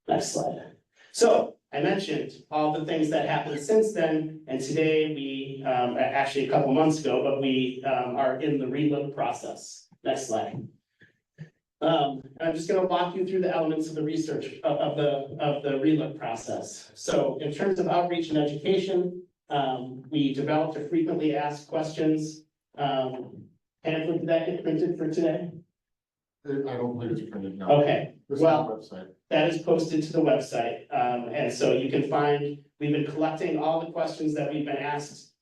Next slide. So I mentioned all the things that happened since then, and today we, actually a couple months ago, but we are in the relook process. Next slide. I'm just gonna walk you through the elements of the research of the relook process. So in terms of outreach and education, we developed a frequently asked questions. Pamphlet, did that get printed for today? I don't believe it's printed now. Okay, well, that is posted to the website. And so you can find, we've been collecting all the questions that we've been asked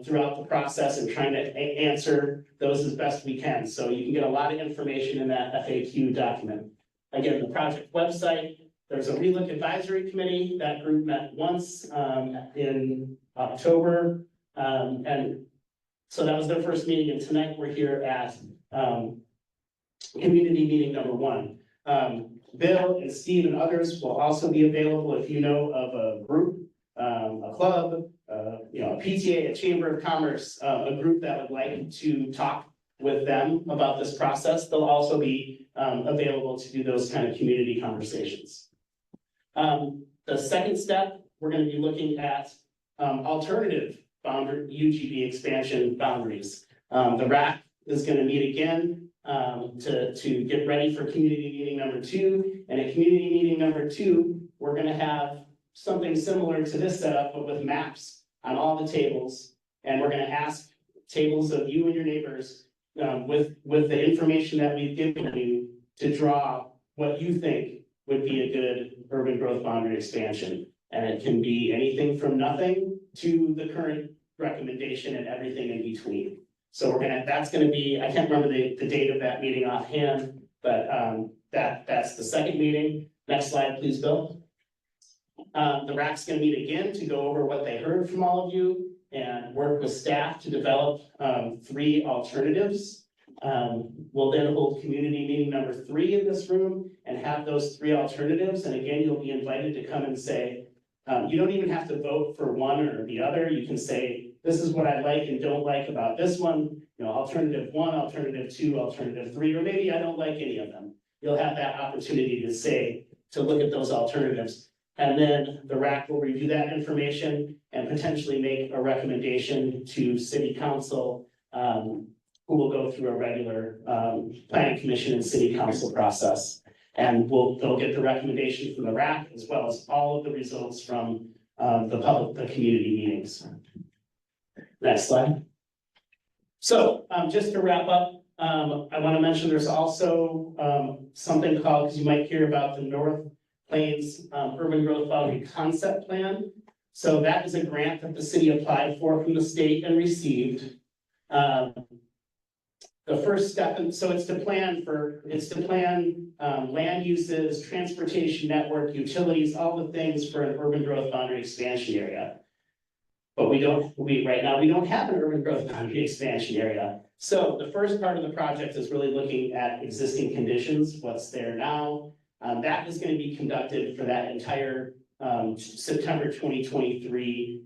throughout the process and trying to answer those as best we can. So you can get a lot of information in that FAQ document. Again, the project website, there's a relook advisory committee. That group met once in October. And so that was their first meeting, and tonight we're here at community meeting number 1. Bill and Steve and others will also be available if you know of a group, a club, a PTA, a chamber of commerce, a group that would like to talk with them about this process. They'll also be available to do those kind of community conversations. The second step, we're going to be looking at alternative UGB expansion boundaries. The RAC is going to meet again to get ready for community meeting number 2. And at community meeting number 2, we're going to have something similar to this setup, but with maps on all the tables. And we're going to ask tables of you and your neighbors with the information that we've given you to draw what you think would be a good urban growth boundary expansion. And it can be anything from nothing to the current recommendation and everything in between. So that's gonna be, I can't remember the date of that meeting offhand, but that's the second meeting. Next slide, please, Bill. The RAC's gonna meet again to go over what they heard from all of you and work with staff to develop 3 alternatives. We'll then hold community meeting number 3 in this room and have those 3 alternatives. And again, you'll be invited to come and say, you don't even have to vote for one or the other. You can say, this is what I like and don't like about this one, alternative 1, alternative 2, alternative 3, or maybe I don't like any of them. you'll have that opportunity to look at those alternatives. And then the RAC will review that information and potentially make a recommendation to city council, who will go through a regular, planning commission and city council process. And they'll get the recommendation from the RAC as well as all of the results from, the community meetings. Next slide. So, just to wrap up, I want to mention there's also, something called, because you might hear about the North Plains Urban Growth Boundary Concept Plan. So that is a grant that the city applied for from the state and received. The first step, so it's to plan land uses, transportation network, utilities, all the things for an urban growth boundary expansion area. But right now, we don't have an urban growth boundary expansion area. So the first part of the project is really looking at existing conditions, what's there now. That is going to be conducted for that entire September 2023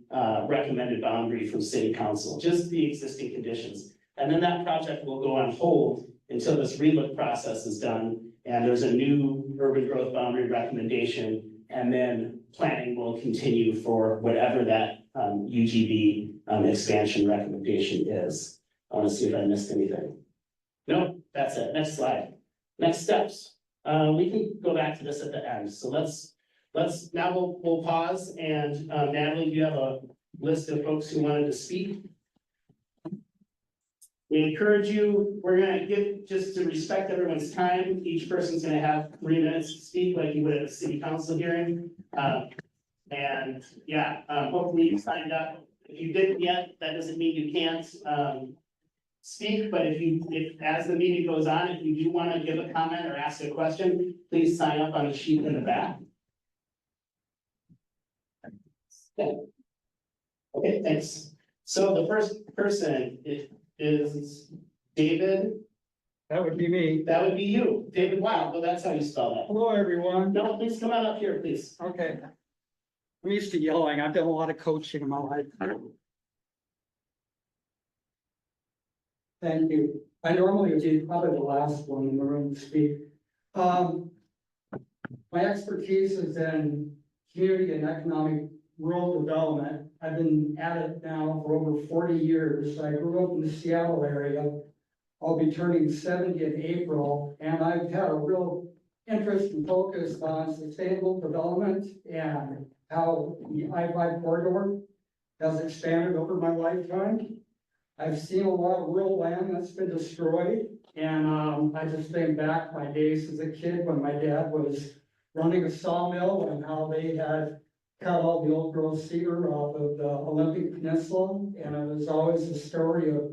recommended boundary from city council, just the existing conditions. And then that project will go on hold until this relook process is done and there's a new urban growth boundary recommendation. And then planning will continue for whatever that UGB expansion recommendation is. I want to see if I missed anything. No, that's it. Next slide. Next steps. We can go back to this at the end. So now we'll pause and Natalie, do you have a list of folks who wanted to speak? We encourage you, we're gonna give, just to respect everyone's time, each person's gonna have 3 minutes to speak like you would at a city council hearing. And yeah, hopefully you signed up. If you didn't yet, that doesn't mean you can't speak, but if as the meeting goes on, if you do want to give a comment or ask a question, please sign up on the sheet in the back. Okay, thanks. So the first person is David. That would be me. That would be you, David Wild. Well, that's how you spell that. Hello, everyone. No, please come on up here, please. Okay. I'm used to yelling. I've done a lot of coaching in my life. Thank you. I normally would be probably the last one in the room to speak. My expertise is in community and economic rural development. I've been at it now for over 40 years. I grew up in the Seattle area. I'll be turning 70 in April, and I've had a real interest and focus on sustainable development and how the I-5 corridor has expanded over my lifetime. I've seen a lot of rural land that's been destroyed, and I just think back my days as a kid when my dad was running a sawmill and how they had cut all the old growth cedar off of the Olympic Peninsula, and it was always a story of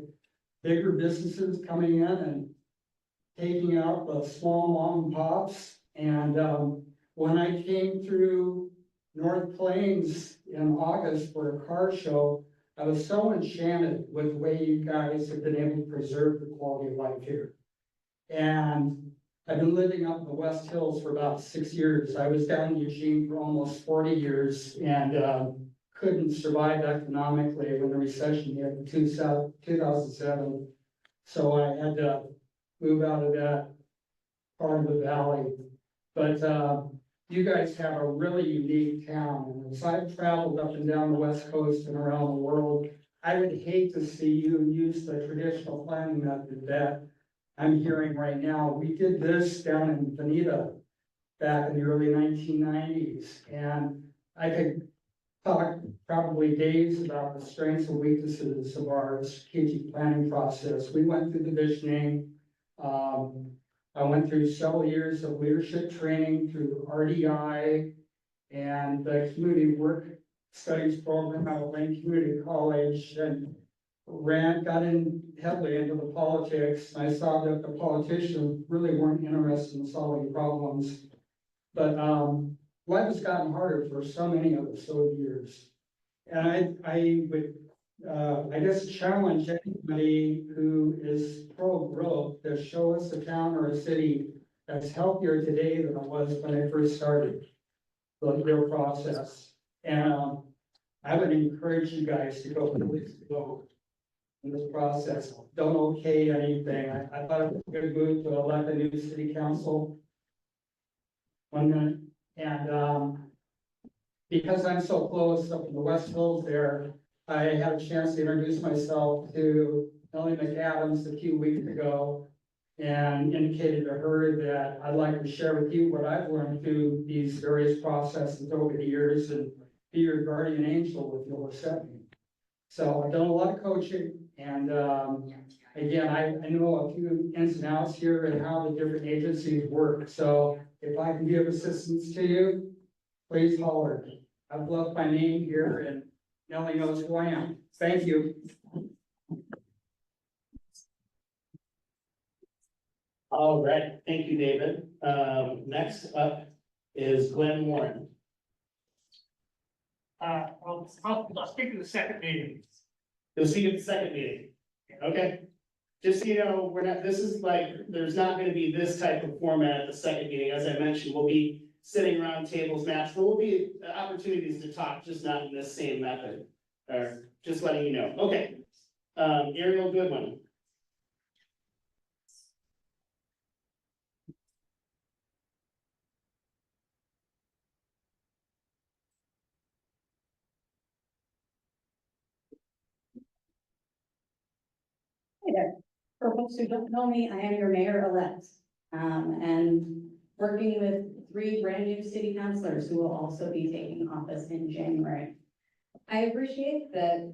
bigger businesses coming in and taking out the small mom and pops. And when I came through North Plains in August for a car show, I was so enchanted with the way you guys have been able to preserve the quality of life here. And I've been living up in the West Hills for about 6 years. I was down in Eugene for almost 40 years and couldn't survive economically when the recession hit in 2007. So I had to move out of that part of the valley. But you guys have a really unique town. And as I've traveled up and down the West Coast and around the world, I would hate to see you use the traditional planning method that I'm hearing right now. We did this down in Veneta back in the early 1990s, and I could talk probably days about the strengths and weaknesses of our strategic planning process. We went through the visioning. I went through several years of leadership training through RDI and the community work studies program at Lane Community College, and got in heavily into the politics. I saw that the politicians really weren't interested in solving problems. But life has gotten harder for so many of us over the years. And I would, I guess, challenge anybody who is pro-growth to show us a town or a city that's healthier today than it was when I first started the process. And I would encourage you guys to go in this process. Don't okay anything. I thought it was a good move to elect a new city council. 1 minute. And, because I'm so close up in the West Hills there, I had a chance to introduce myself to Ellie McAdams a few weeks ago and indicated to her that I'd like to share with you what I've learned through these various processes over the years and be your guardian angel if you'll accept me. So I've done a lot of coaching and, again, I know a few ins and outs here and how the different agencies work. So if I can give assistance to you, please holler. I've left my name here and Nellie knows who I am. Thank you. All right, thank you, David. Next up is Glenn Warren. I'll speak to the second meeting. You'll see you at the second meeting. Okay? Just so you know, we're not, this is like, there's not gonna be this type of format at the second meeting. As I mentioned, we'll be sitting around tables matched. There will be opportunities to talk, just not in this same method. Or just letting you know. Okay. Ariel Goodwin. Hi there. For folks who don't know me, I am your mayor-elect. And working with 3 brand new city councilors who will also be taking office in January. I appreciate that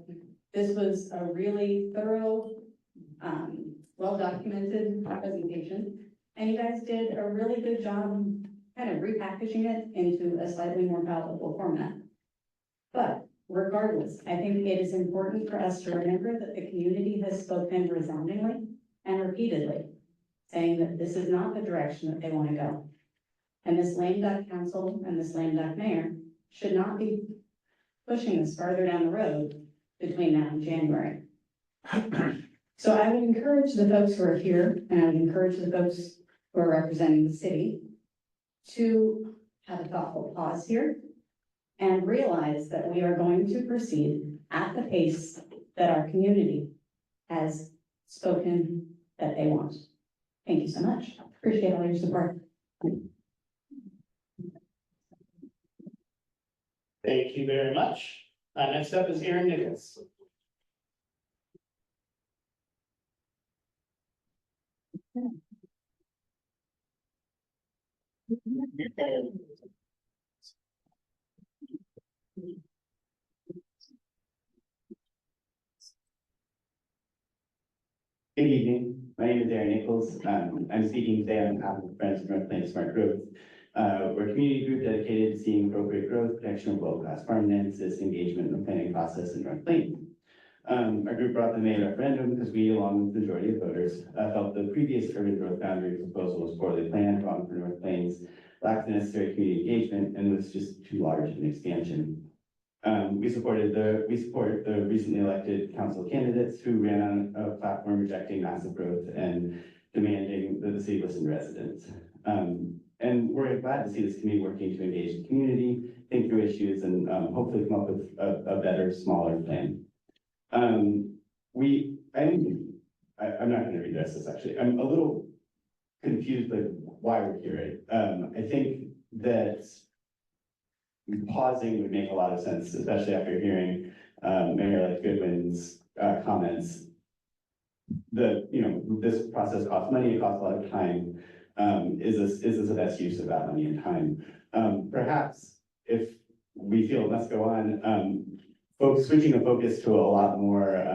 this was a really thorough, well-documented presentation. And you guys did a really good job kind of repackaging it into a slightly more palatable format. But regardless, I think it is important for us to remember that the community has spoken resoundingly and repeatedly, saying that this is not the direction that they want to go. And this lame duck council and this lame duck mayor should not be pushing us farther down the road between now and January. So I would encourage the folks who are here, and I would encourage the folks who are representing the city to have a thoughtful pause here and realize that we are going to proceed at the pace that our community has spoken that they want. Thank you so much. Appreciate all your support. Thank you very much. Next up is Aaron Nichols. Good evening. My name is Aaron Nichols. I'm speaking today on behalf of Friends of North Plains Smart Growth. We're a community group dedicated to seeing appropriate growth, protection of world-class farmland, citizen engagement, and the planning process in North Plains. Our group brought the May referendum because we, along with the majority of voters, felt the previous urban growth boundary proposal was poorly planned, wrong for North Plains, lacked the necessary community engagement, and was just too large an expansion. We support the recently elected council candidates who ran on a platform rejecting massive growth and demanding that the city listen to residents. And we're glad to see this committee working to engage the community, think through issues, and hopefully come up with a better, smaller plan. I'm not going to read the rest of this actually. I'm a little confused by why we're here. I think that pausing would make a lot of sense, especially after hearing Mayor Goodwin's comments. This process costs money, it costs a lot of time. Is this the best use of that money and time? Perhaps if we feel it must go on, switching the focus to a lot more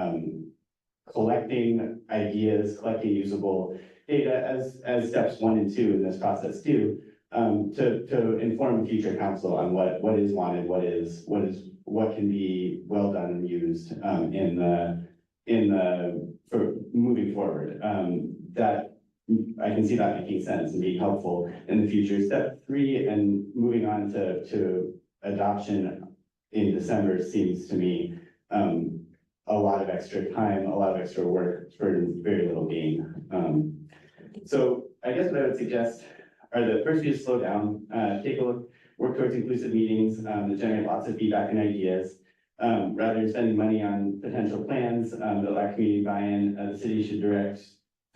collecting ideas, collecting usable data as steps 1 and 2 in this process too, to inform future council on what is wanted, what can be well done and used for moving forward. That I can see that making sense and being helpful in the future. Step 3 and moving on to adoption in December seems to me a lot of extra time, a lot of extra work for very little gain. So I guess what I would suggest are the first, you slow down, take a look, work towards inclusive meetings that generate lots of feedback and ideas. Rather than spending money on potential plans that lack community buy-in, the city should direct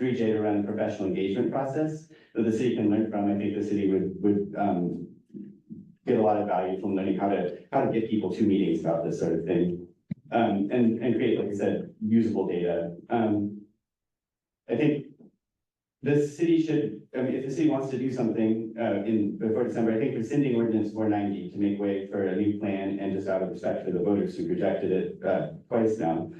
3J to run a professional engagement process that the city can learn from. I think the city would get a lot of value from learning how to get people to meetings about this sort of thing. And create, like I said, usable data. I think the city should, I mean, if the city wants to do something before December, I think rescinding ordinance 490 to make way for a new plan and just out of respect for the voters who rejected it twice now.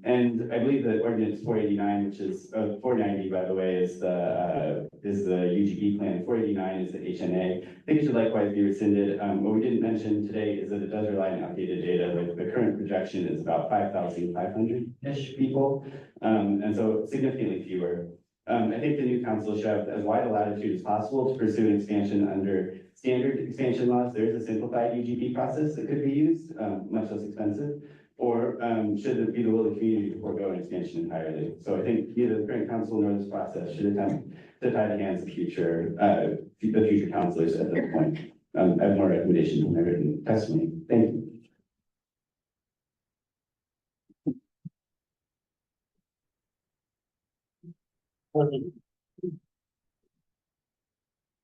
And I believe that ordinance 489, which is 490, by the way, is the UGB plan. 489 is the HNA. I think it should likewise be rescinded. What we didn't mention today is that it does rely on outdated data. Like the current projection is about 5,500-ish people, and so significantly fewer. I think the new council should have as wide a latitude as possible to pursue an expansion under standard expansion laws. There is a simplified UGB process that could be used, much less expensive. Or should it be the will of the community to forego an expansion entirely? So I think neither the current council nor this process should attempt to tie the hands of the future councilors at this point. I have more recommendations in my written testimony. Thank you.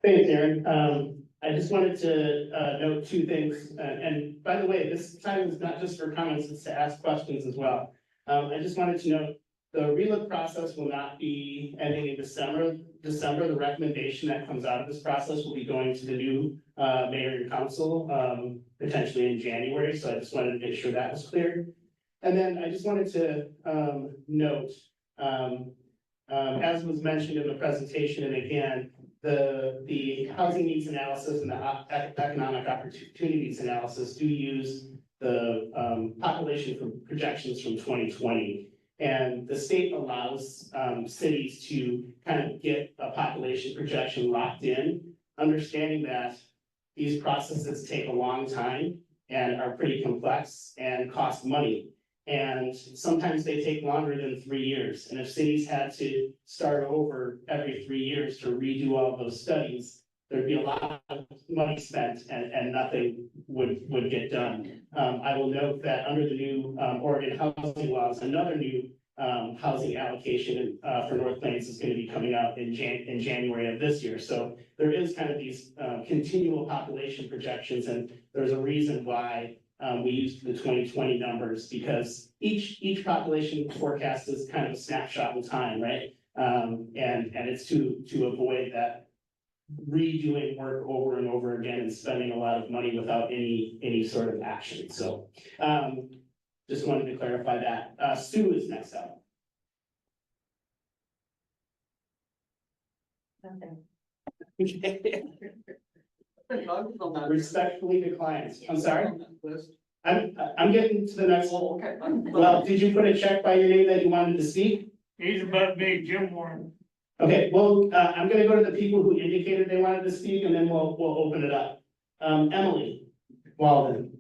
Thanks, Aaron. I just wanted to note two things. And by the way, this time is not just for comments, it's to ask questions as well. I just wanted to note the relook process will not be ending in December. The recommendation that comes out of this process will be going to the new mayor and council potentially in January. So I just wanted to make sure that was clear. And then I just wanted to note, as was mentioned in the presentation, and again, the housing needs analysis and the economic opportunities analysis do use the population from projections from 2020. And the state allows cities to kind of get a population projection locked in, understanding that these processes take a long time and are pretty complex and cost money. And sometimes they take longer than 3 years. And if cities had to start over every 3 years to redo all those studies, there'd be a lot of money spent and nothing would get done. I will note that under the new Oregon housing laws, another new housing allocation for North Plains is going to be coming out in January of this year. So there is kind of these continual population projections, and there's a reason why we used the 2020 numbers, because each population forecast is kind of a snapshot in time, right? And it's to avoid that redoing work over and over again and spending a lot of money without any sort of action. So just wanted to clarify that. Sue is next up. Respectfully declined. I'm sorry. I'm getting to the next level. Okay. Well, did you put a check by your name that you wanted to speak? He's above me, Jim Warren. Okay, well, I'm gonna go to the people who indicated they wanted to speak, and then we'll open it up. Emily Walden.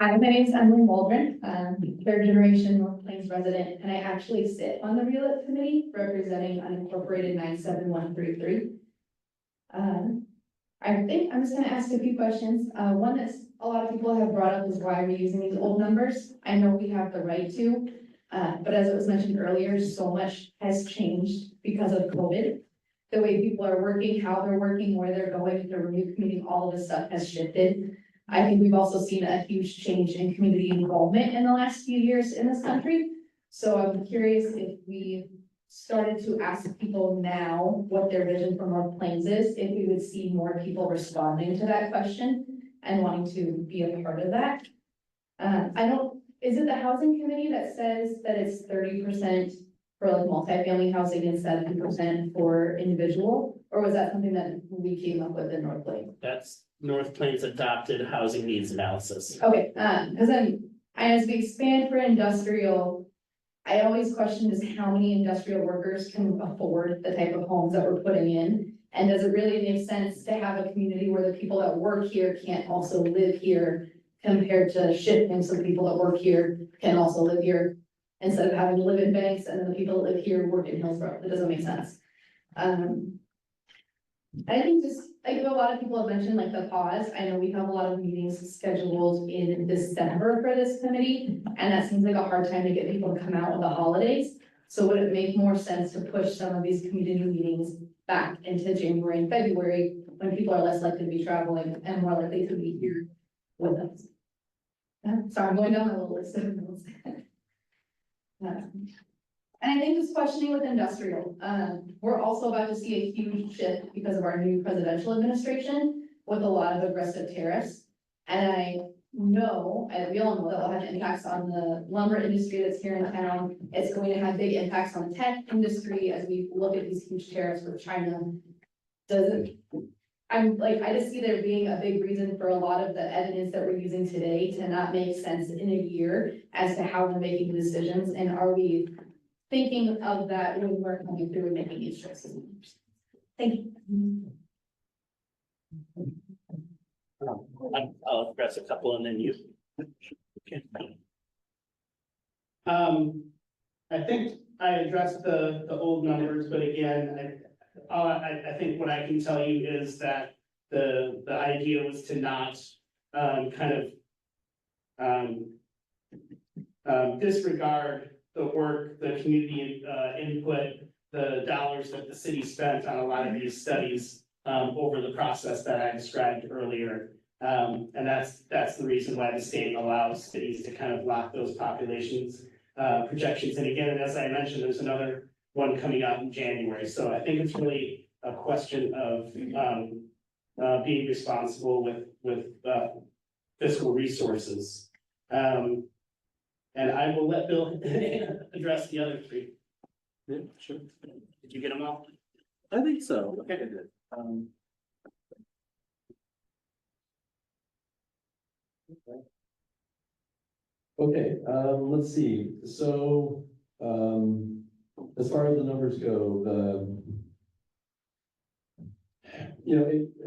Hi, my name is Emily Waldron, third generation North Plains resident, and I actually sit on the real committee representing unincorporated 97133. I think I'm just gonna ask a few questions. One that's a lot of people have brought up is why we're using these old numbers. I know we have the right to, but as it was mentioned earlier, so much has changed because of COVID. The way people are working, how they're working, where they're going, if they're commuting, all of this stuff has shifted. I think we've also seen a huge change in community involvement in the last few years in this country. So I'm curious if we started to ask people now what their vision for North Plains is, if we would see more people responding to that question and wanting to be a part of that. Is it the housing committee that says that it's 30% for like multifamily housing and 70% for individual? Or was that something that we came up with in North Plains? That's North Plains adopted housing needs analysis. Okay, because as we expand for industrial, I always question is how many industrial workers can afford the type of homes that we're putting in? And does it really make sense to have a community where the people that work here can't also live here compared to shifting so the people that work here can also live here instead of having to live in Banks and then the people that live here work in Hillsborough? That doesn't make sense. I think just, like, a lot of people have mentioned like the pause. I know we have a lot of meetings scheduled in December for this committee. And that seems like a hard time to get people to come out with the holidays. So would it make more sense to push some of these community meetings back into January and February when people are less likely to be traveling and more likely to be here with us? Sorry, I'm going down my little list of notes. And I think just questioning with industrial, we're also about to see a huge shift because of our new presidential administration with a lot of aggressive tariffs. And I know, we all know that will have impacts on the lumber industry that's here in town. It's going to have big impacts on the tech industry as we look at these huge tariffs with China. I just see there being a big reason for a lot of the evidence that we're using today to not make sense in a year as to how we're making decisions, and are we thinking of that when we're coming through and making these choices? Thank you. I'll address a couple and then you. Okay. I think I addressed the old numbers, but again, I think what I can tell you is that the idea was to not, disregard the work, the community, input, the dollars that the city spent on a lot of these studies, over the process that I described earlier. And that's the reason why the state allows cities to kind of lock those populations, projections. And again, as I mentioned, there's another one coming out in January. So I think it's really a question of, being responsible with fiscal resources. And I will let Bill address the other three. Yeah, sure. Did you get them all? I think so. Okay. Okay, let's see. So, as far as the numbers go,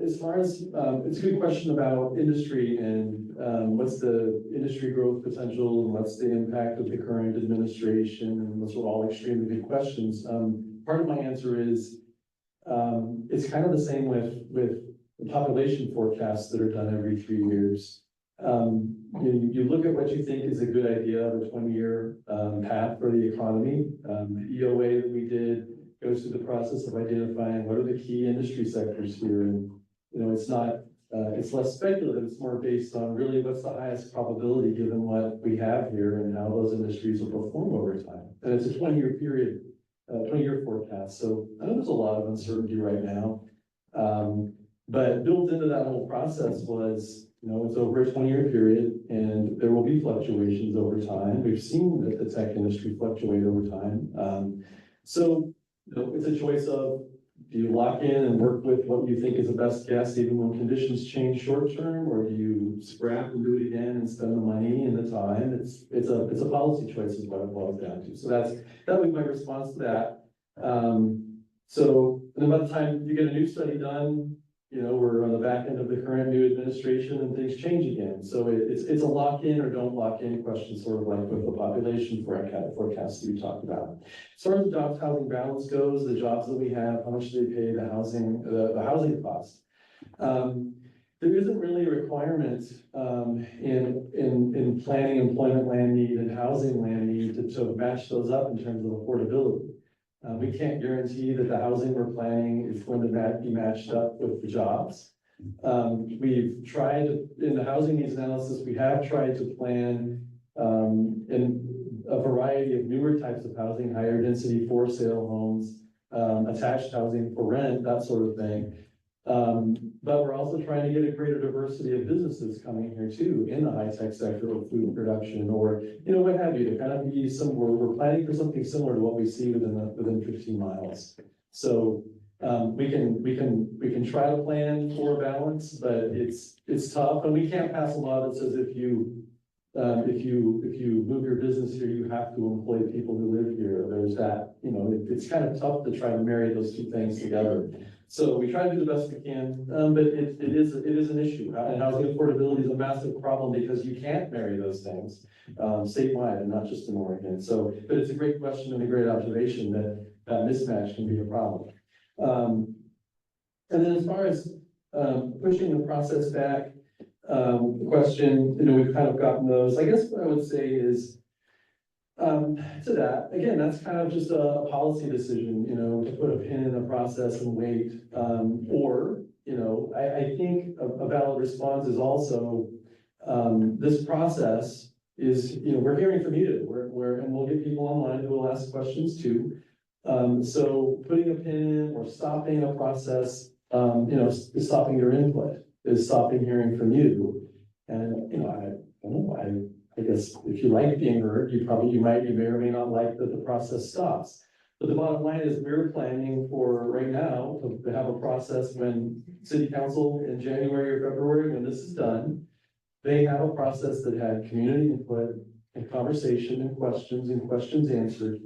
as far as, it's a good question about industry and, what's the industry growth potential and what's the impact of the current administration, and those are all extremely good questions. Part of my answer is, it's kind of the same with the population forecasts that are done every 3 years. You look at what you think is a good idea of a 20-year path for the economy. The EOA that we did goes through the process of identifying what are the key industry sectors here, and it's not it's less speculative. It's more based on really what's the highest probability given what we have here and how those industries will perform over time. And it's a 20-year period, 20-year forecast. So I know there's a lot of uncertainty right now, but built into that whole process was, it's over a 20-year period, and there will be fluctuations over time. We've seen that the tech industry fluctuate over time. So it's a choice of, do you lock in and work with what you think is the best guess even when conditions change short term, or do you scrap and do it again and spend the money and the time? It's a policy choice is what it boils down to. So that would be my response to that. So and then by the time you get a new study done, we're on the back end of the current new administration and things change again. So it's a lock in or don't lock in question, sort of like with the population forecast that we talked about. As far as the jobs housing balance goes, the jobs that we have, how much do they pay, the housing cost. There isn't really a requirement in planning employment land need and housing land need to match those up in terms of affordability. We can't guarantee that the housing we're planning is going to be matched up with the jobs. We've tried, in the housing needs analysis, we have tried to plan in a variety of newer types of housing, higher density for sale homes, attached housing for rent, that sort of thing. But we're also trying to get a greater diversity of businesses coming here too, in the high-tech sector of food production, or, what have you, to kind of be we're planning for something similar to what we see within 15 miles. So, we can try to plan for balance, but it's tough, and we can't pass a law that says if you move your business here, you have to employ people who live here. There's that, it's kind of tough to try to marry those two things together. So we try to do the best we can, but it is an issue. And housing affordability is a massive problem because you can't marry those things statewide and not just in Oregon. So, but it's a great question and a great observation that mismatch can be a problem. And then as far as, pushing the process back, the question, we've kind of gotten those. I guess what I would say is, to that, again, that's kind of just a policy decision, to put a pin in the process and wait. Or, I think a valid response is also, this process is, we're hearing from you, and we'll get people online who will ask questions too. So putting a pin in or stopping a process, is stopping your input, is stopping hearing from you. And, I don't know, I guess if you like being heard, you may or may not like that the process stops. But the bottom line is we're planning for right now to have a process when city council in January or February, when this is done, they have a process that had community input and conversation and questions answered,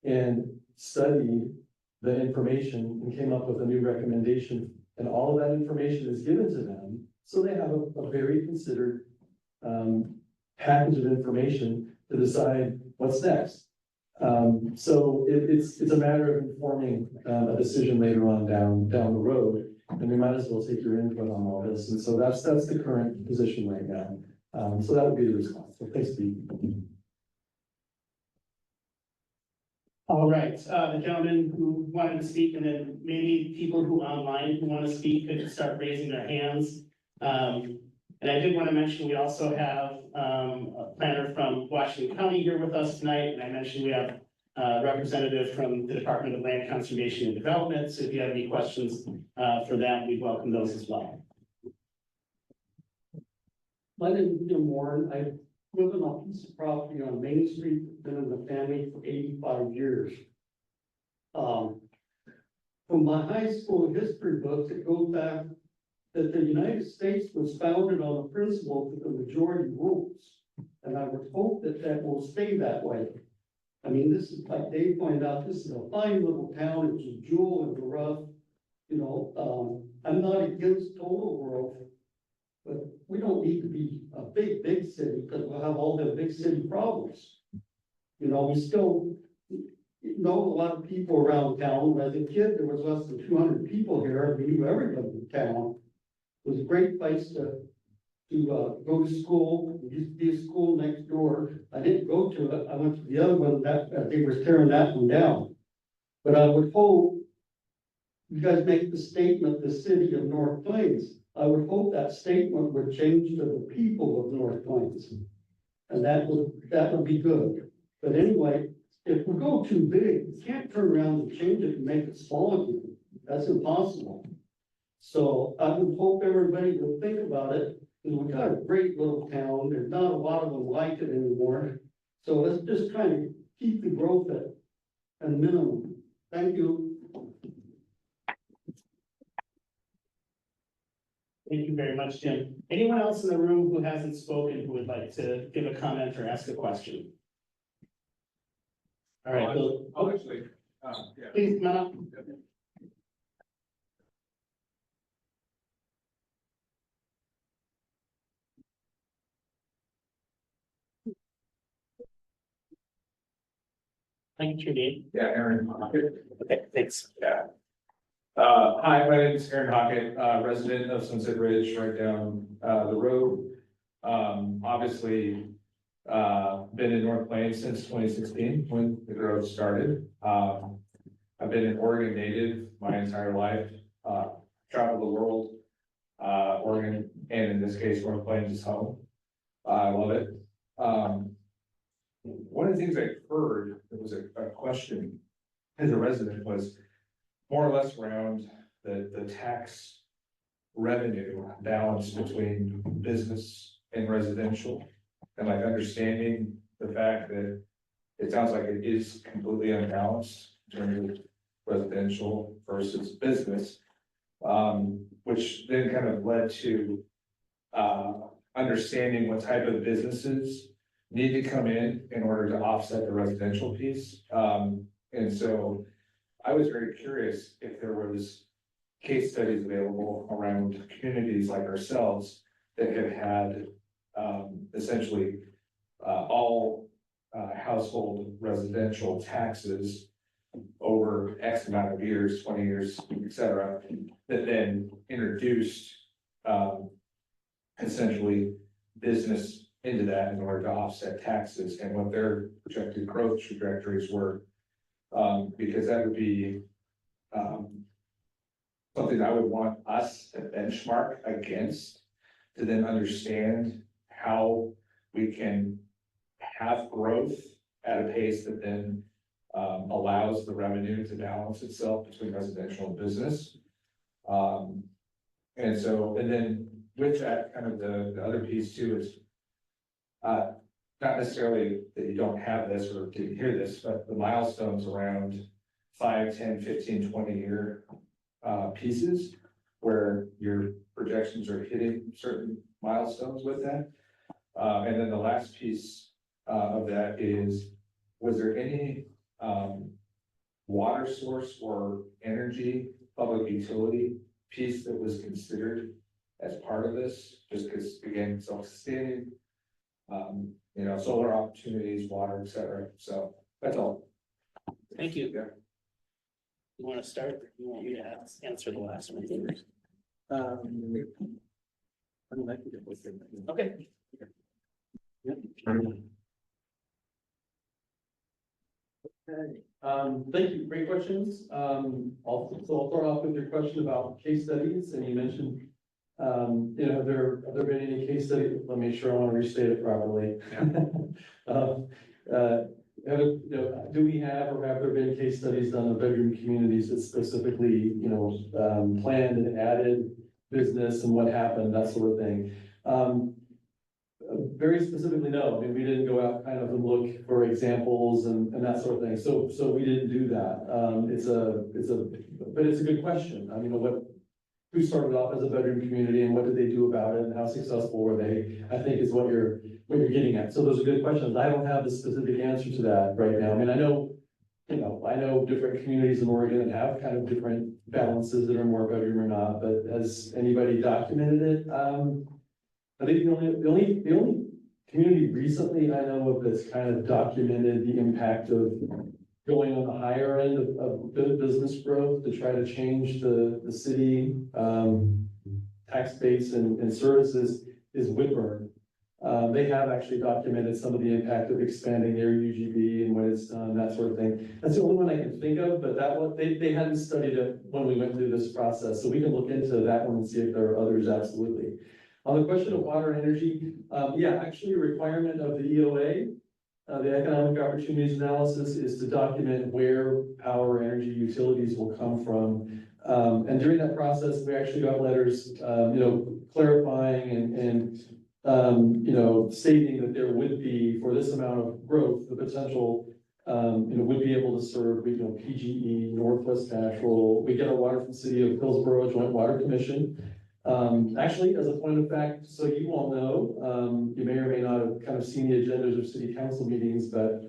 and studied the information and came up with a new recommendation. And all of that information is given to them. So they have a very considered package of information to decide what's next. So it's a matter of informing a decision later on down the road, and we might as well take your input on all this. And so that's the current position right now. So that would be the response. So thanks, Steve. All right, the gentleman who wanted to speak, and then maybe people who online who want to speak could start raising their hands. And I did want to mention, we also have a planner from Washington County here with us tonight, and I mentioned we have a representative from the Department of Land Conservation and Development, so if you have any questions for them, we welcome those as well. My name is Jim Warren. I live on a piece of property on Main Street, been in the family for 85 years. From my high school history books, it goes back that the United States was founded on the principle that the majority rules. And I would hope that that will stay that way. I mean, this is, like Dave pointed out, this is a fine little town. It's a jewel in the rough. I'm not against total growth, but we don't need to be a big city because we'll have all the big city problems. We still know a lot of people around town. When I was a kid, there was less than 200 people here. We knew everybody in town. It was a great place to go to school. There used to be a school next door. I didn't go to it. I went to the other one that they were tearing that one down. But I would hope you guys make the statement, the city of North Plains. I would hope that statement would change to the people of North Plains. And that would be good. But anyway, if we go too big, you can't turn around and change it and make it small again. That's impossible. So I would hope everybody would think about it, because we got a great little town. There's not a lot of them like it anymore. So let's just try to keep the growth at a minimum. Thank you. Thank you very much, Jim. Anyone else in the room who hasn't spoken who would like to give a comment or ask a question? All right, Bill. Actually, yeah. Please come up. Thank you, Dave. Yeah, Aaron Hockett. Okay, thanks. Yeah. Hi, my name is Aaron Hockett, resident of Sunset Ridge, right down the road. Obviously, been in North Plains since 2016 when the growth started. I've been an Oregon native my entire life, traveled the world, Oregon, and in this case, North Plains is home. I love it. One of the things I heard, there was a question as a resident, was more or less around the tax revenue balance between business and residential. And like understanding the fact that it sounds like it is completely unbalanced in terms of residential versus business. Which then kind of led to understanding what type of businesses need to come in order to offset the residential piece. And so I was very curious if there was case studies available around communities like ourselves that have had essentially all household residential taxes over X amount of years, 20 years, et cetera, that then introduced, essentially business into that in order to offset taxes and what their projected growth trajectories were. Because that would be, something I would want us to benchmark against, to then understand how we can have growth at a pace that then allows the revenue to balance itself between residential and business. And so, and then with that, kind of the other piece too is not necessarily that you don't have this or didn't hear this, but the milestones around 5, 10, 15, 20-year pieces where your projections are hitting certain milestones with that. And then the last piece of that is, was there any water source or energy, public utility piece that was considered as part of this? Just because, again, self-sustaining, you know, solar opportunities, water, et cetera. So that's all. Thank you. Yeah. You want to start? Or you want me to answer the last one? Okay. Okay, thank you, great questions. I'll start off with your question about case studies, and you mentioned, you know, have there been any case studies? Let me make sure I want to restate it properly. You know, do we have or have there been case studies done of bedroom communities that specifically, you know, planned and added business and what happened, that sort of thing? Very specifically, no. I mean, we didn't go out kind of and look for examples and that sort of thing. So we didn't do that. But it's a good question. I mean, who started off as a bedroom community and what did they do about it and how successful were they? I think is what you're getting at. So those are good questions. I don't have the specific answer to that right now. I mean, I know different communities in Oregon that have kind of different balances that are more bedroom or not, but has anybody documented it? I think the only community recently I know of that's kind of documented the impact of going on the higher end of business growth to try to change the city tax base and services is Whitburn. They have actually documented some of the impact of expanding their UGB and what it's done, that sort of thing. That's the only one I can think of, but that one, they hadn't studied it when we went through this process. So we can look into that one and see if there are others, absolutely. On the question of water and energy, yeah, actually a requirement of the EOA, the Economic Opportunities Analysis, is to document where power energy utilities will come from. And during that process, we actually got letters, you know, clarifying and you know, stating that there would be, for this amount of growth, the potential, you know, would be able to serve, you know, PGE, Northwest Natural. We get our water from the City of Hillsborough Joint Water Commission. Actually, as a point of fact, so you all know, you may or may not have kind of seen the agendas of city council meetings, but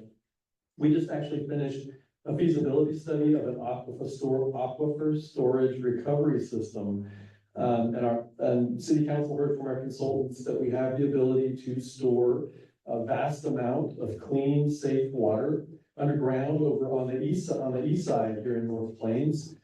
we just actually finished a feasibility study of an aquifer storage recovery system. And city council heard from our consultants that we have the ability to store a vast amount of clean, safe water underground over on the east side here in North Plains.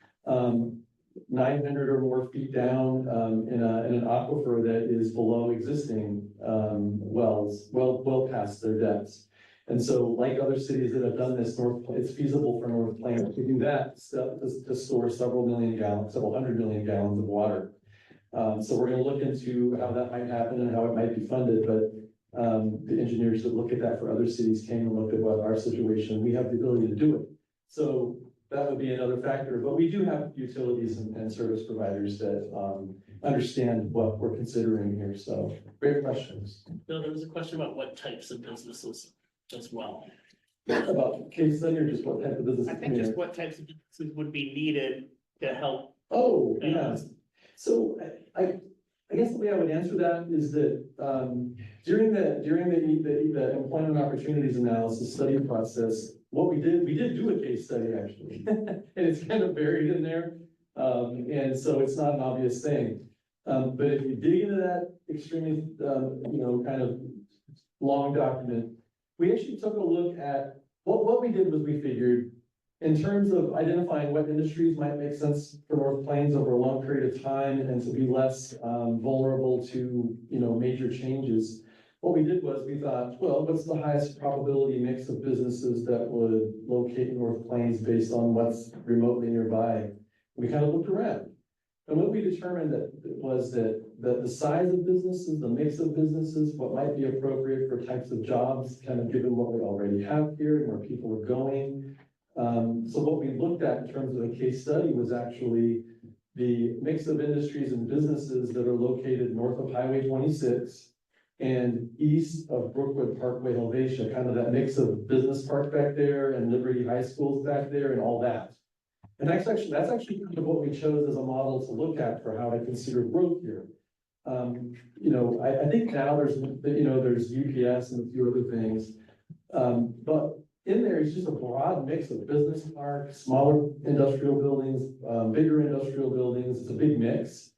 900 or more feet down in an aquifer that is below existing wells, well past their depths. And so, like other cities that have done this, it's feasible for North Plains to do that, to store several hundred million gallons of water. So we're going to look into how that might happen and how it might be funded. But the engineers that look at that for other cities came and looked at what our situation. We have the ability to do it. So that would be another factor, but we do have utilities and service providers that understand what we're considering here. So great questions. Bill, there was a question about what types of businesses as well. About case study or just what type of business? I think just what types of businesses would be needed to help. Oh, yeah. So I guess the way I would answer that is that during the employment opportunities analysis study process, what we did do a case study actually, and it's kind of buried in there. And so it's not an obvious thing. But if you dig into that extremely, you know, kind of long document, we actually took a look at what we did was we figured In terms of identifying what industries might make sense for North Plains over a long period of time and to be less vulnerable to, major changes, what we did was we thought, well, what's the highest probability mix of businesses that would locate in North Plains based on what's remotely nearby? We kind of looked around. And what we determined was that the size of businesses, the mix of businesses, what might be appropriate for types of jobs, kind of given what we already have here and where people are going. So what we looked at in terms of a case study was actually the mix of industries and businesses that are located north of Highway 26 and east of Brookwood Parkway Helvetia, kind of that mix of business park back there and Liberty High Schools back there and all that. And that's actually kind of what we chose as a model to look at for how to consider growth here. I think now there's UPS and a few other things, but in there is just a broad mix of business parks, smaller industrial buildings, bigger industrial buildings. It's a big mix.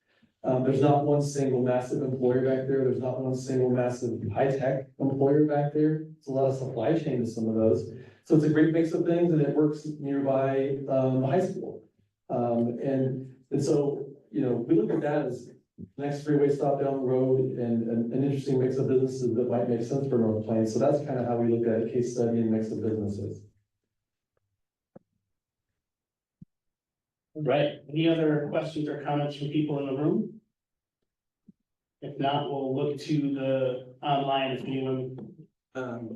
There's not one single massive employer back there. There's not one single massive high-tech employer back there. It's a lot of supply chain to some of those. So it's a great mix of things, and it works nearby the high school. And so, we look at that as the next freeway stop down the road and an interesting mix of businesses that might make sense for North Plains. So that's kind of how we looked at a case study and mix of businesses. Right, any other questions or comments from people in the room? If not, we'll look to the online if anyone.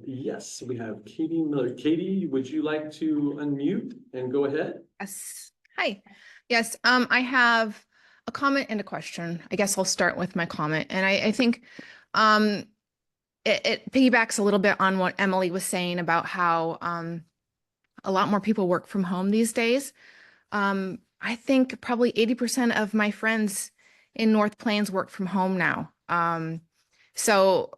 Yes, we have Katie Miller. Katie, would you like to unmute and go ahead? Yes. Hi. Yes. I have a comment and a question. I guess I'll start with my comment. And I think it piggybacks a little bit on what Emily was saying about how a lot more people work from home these days. I think probably 80% of my friends in North Plains work from home now. So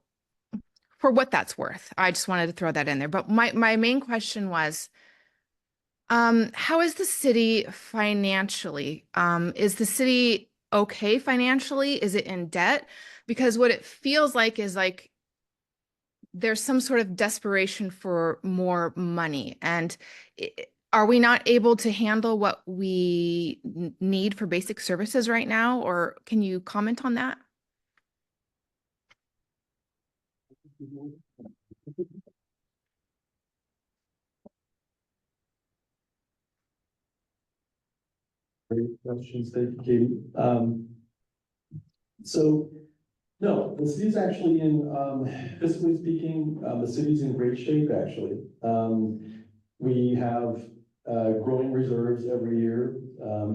for what that's worth, I just wanted to throw that in there. But my main question was, how is the city financially? Is the city okay financially? Is it in debt? Because what it feels like is like there's some sort of desperation for more money. And are we not able to handle what we need for basic services right now? Or can you comment on that? Great questions, thank you, Katie. So, no, the city's actually in, fiscally speaking, the city's in great shape, actually. We have growing reserves every year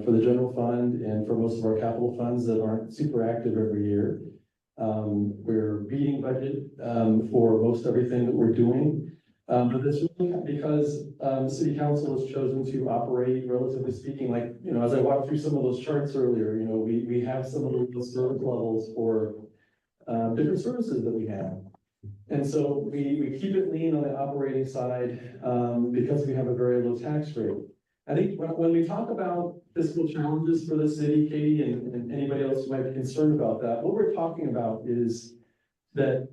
for the general fund and for most of our capital funds that aren't super active every year. We're beating budget for most everything that we're doing. But this really because the city council has chosen to operate, relatively speaking, like, as I walked through some of those charts earlier, we have some of those service levels for different services that we have. And so we keep it lean on the operating side because we have a very low tax rate. I think when we talk about fiscal challenges for the city, Katie, and anybody else who might be concerned about that, what we're talking about is that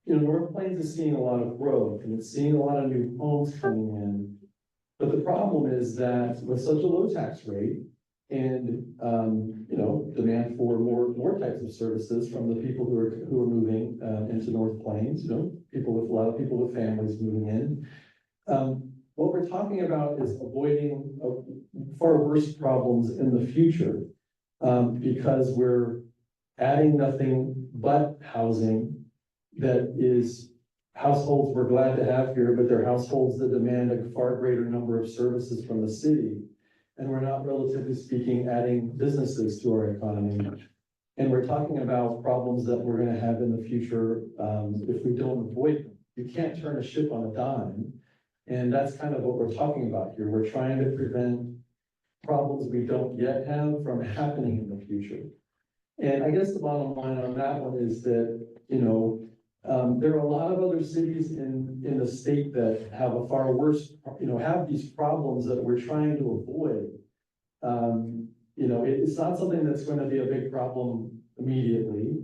North Plains is seeing a lot of growth and it's seeing a lot of new homes coming in. But the problem is that with such a low tax rate and demand for more types of services from the people who are moving into North Plains, a lot of people with families moving in. What we're talking about is avoiding far worse problems in the future because we're adding nothing but housing that is households we're glad to have here, but they're households that demand a far greater number of services from the city. And we're not, relatively speaking, adding businesses to our economy. And we're talking about problems that we're going to have in the future if we don't avoid them. You can't turn a ship on a dime. And that's kind of what we're talking about here. We're trying to prevent problems we don't yet have from happening in the future. And I guess the bottom line on that one is that, there are a lot of other cities in the state that have a far worse, have these problems that we're trying to avoid. It's not something that's going to be a big problem immediately,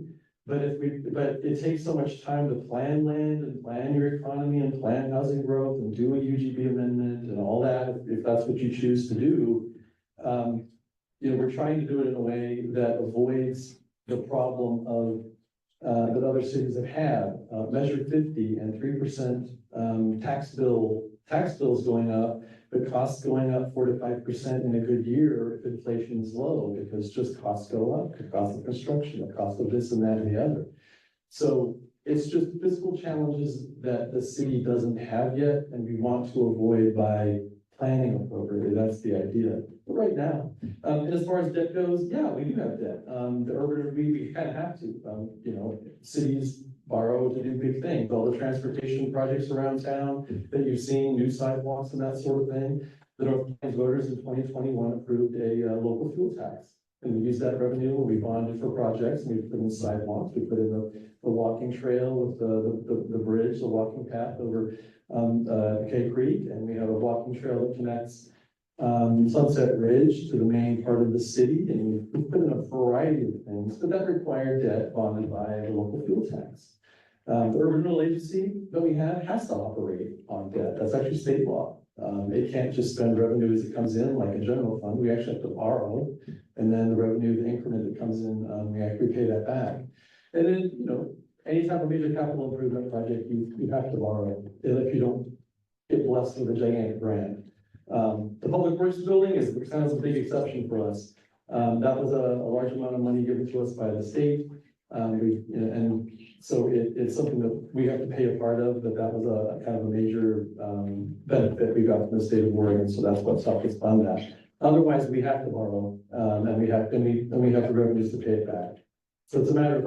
but but it takes so much time to plan land and plan your economy and plan housing growth and do a UGB amendment and all that, if that's what you choose to do. We're trying to do it in a way that avoids the problem of that other cities have had, Measure 50 and 3% tax bills going up, but costs going up 4 to 5% in a good year if inflation is low, because just costs go up, the cost of construction, the cost of this and that and the other. So it's just fiscal challenges that the city doesn't have yet, and we want to avoid by planning appropriately. That's the idea. But right now, and as far as debt goes, yeah, we do have debt. The urban, we kind of have to, cities borrow to do big things. All the transportation projects around town that you've seen, new sidewalks and that sort of thing. The North Plains voters in 2021 approved a local fuel tax. And we used that revenue and we bonded for projects, and we put in sidewalks, we put in the walking trail with the bridge, the walking path over Cay Creek, and we have a walking trail that connects Sunset Ridge to the main part of the city, and we put in a variety of things, but that required debt bonded by the local fuel tax. The urban renewal agency that we have has to operate on debt. That's actually state law. It can't just spend revenue as it comes in like a general fund. We actually have to borrow, and then the revenue, the increment that comes in, we actually pay that back. And then, anytime a major capital improvement project, you have to borrow if you don't get blessed with a gigantic grant. The public works building is kind of a big exception for us. That was a large amount of money given to us by the state. And so it's something that we have to pay a part of, but that was a kind of a major benefit we got from the state of Oregon. So that's what's helped us fund that. Otherwise, we have to borrow, and we have the revenues to pay it back. So it's a matter of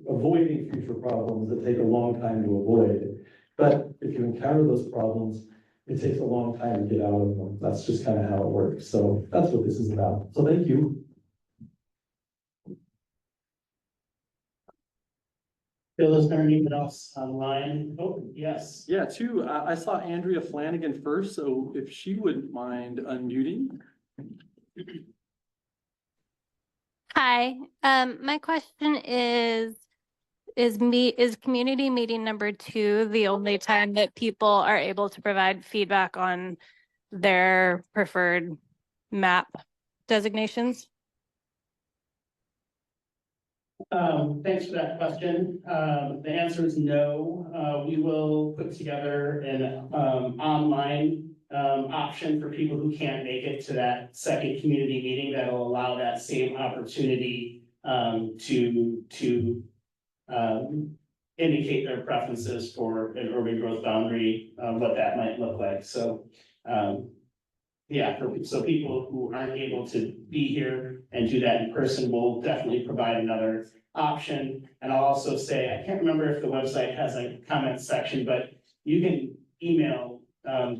avoiding future problems that take a long time to avoid. But if you encounter those problems, it takes a long time to get out of them. That's just kind of how it works. So that's what this is about. So thank you. Bill, is there anyone else online? Oh, yes. Yeah, I saw Andrea Flanagan first, so if she wouldn't mind unmuting. Hi, my question is community meeting number 2 the only time that people are able to provide feedback on their preferred map designations? Thanks for that question. The answer is no. We will put together an online option for people who can't make it to that second community meeting that will allow that same opportunity to indicate their preferences for an urban growth boundary, what that might look like. So, so people who aren't able to be here and do that in person will definitely provide another option. And I'll also say, I can't remember if the website has a comment section, but you can email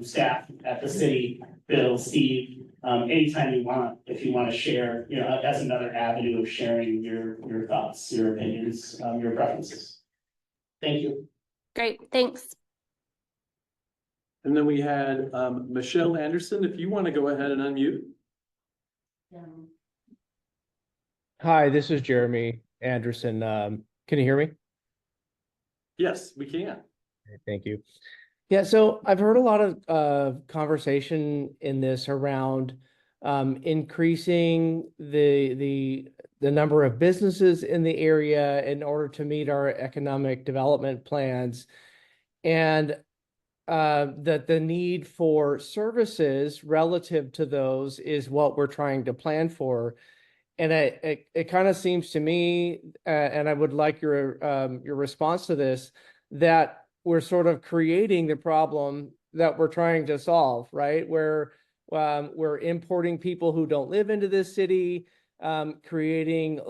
staff at the city, Bill, Steve, anytime you want, if you want to share, as another avenue of sharing your thoughts, your opinions, your preferences. Thank you. Great, thanks. And then we had Michelle Anderson, if you want to go ahead and unmute. Hi, this is Jeremy Anderson. Can you hear me? Yes, we can. Thank you. Yeah, so I've heard a lot of conversation in this around increasing the number of businesses in the area in order to meet our economic development plans, and that the need for services relative to those is what we're trying to plan for. And it kind of seems to me, and I would like your response to this, that we're sort of creating the problem that we're trying to solve, right? Where we're importing people who don't live into this city, creating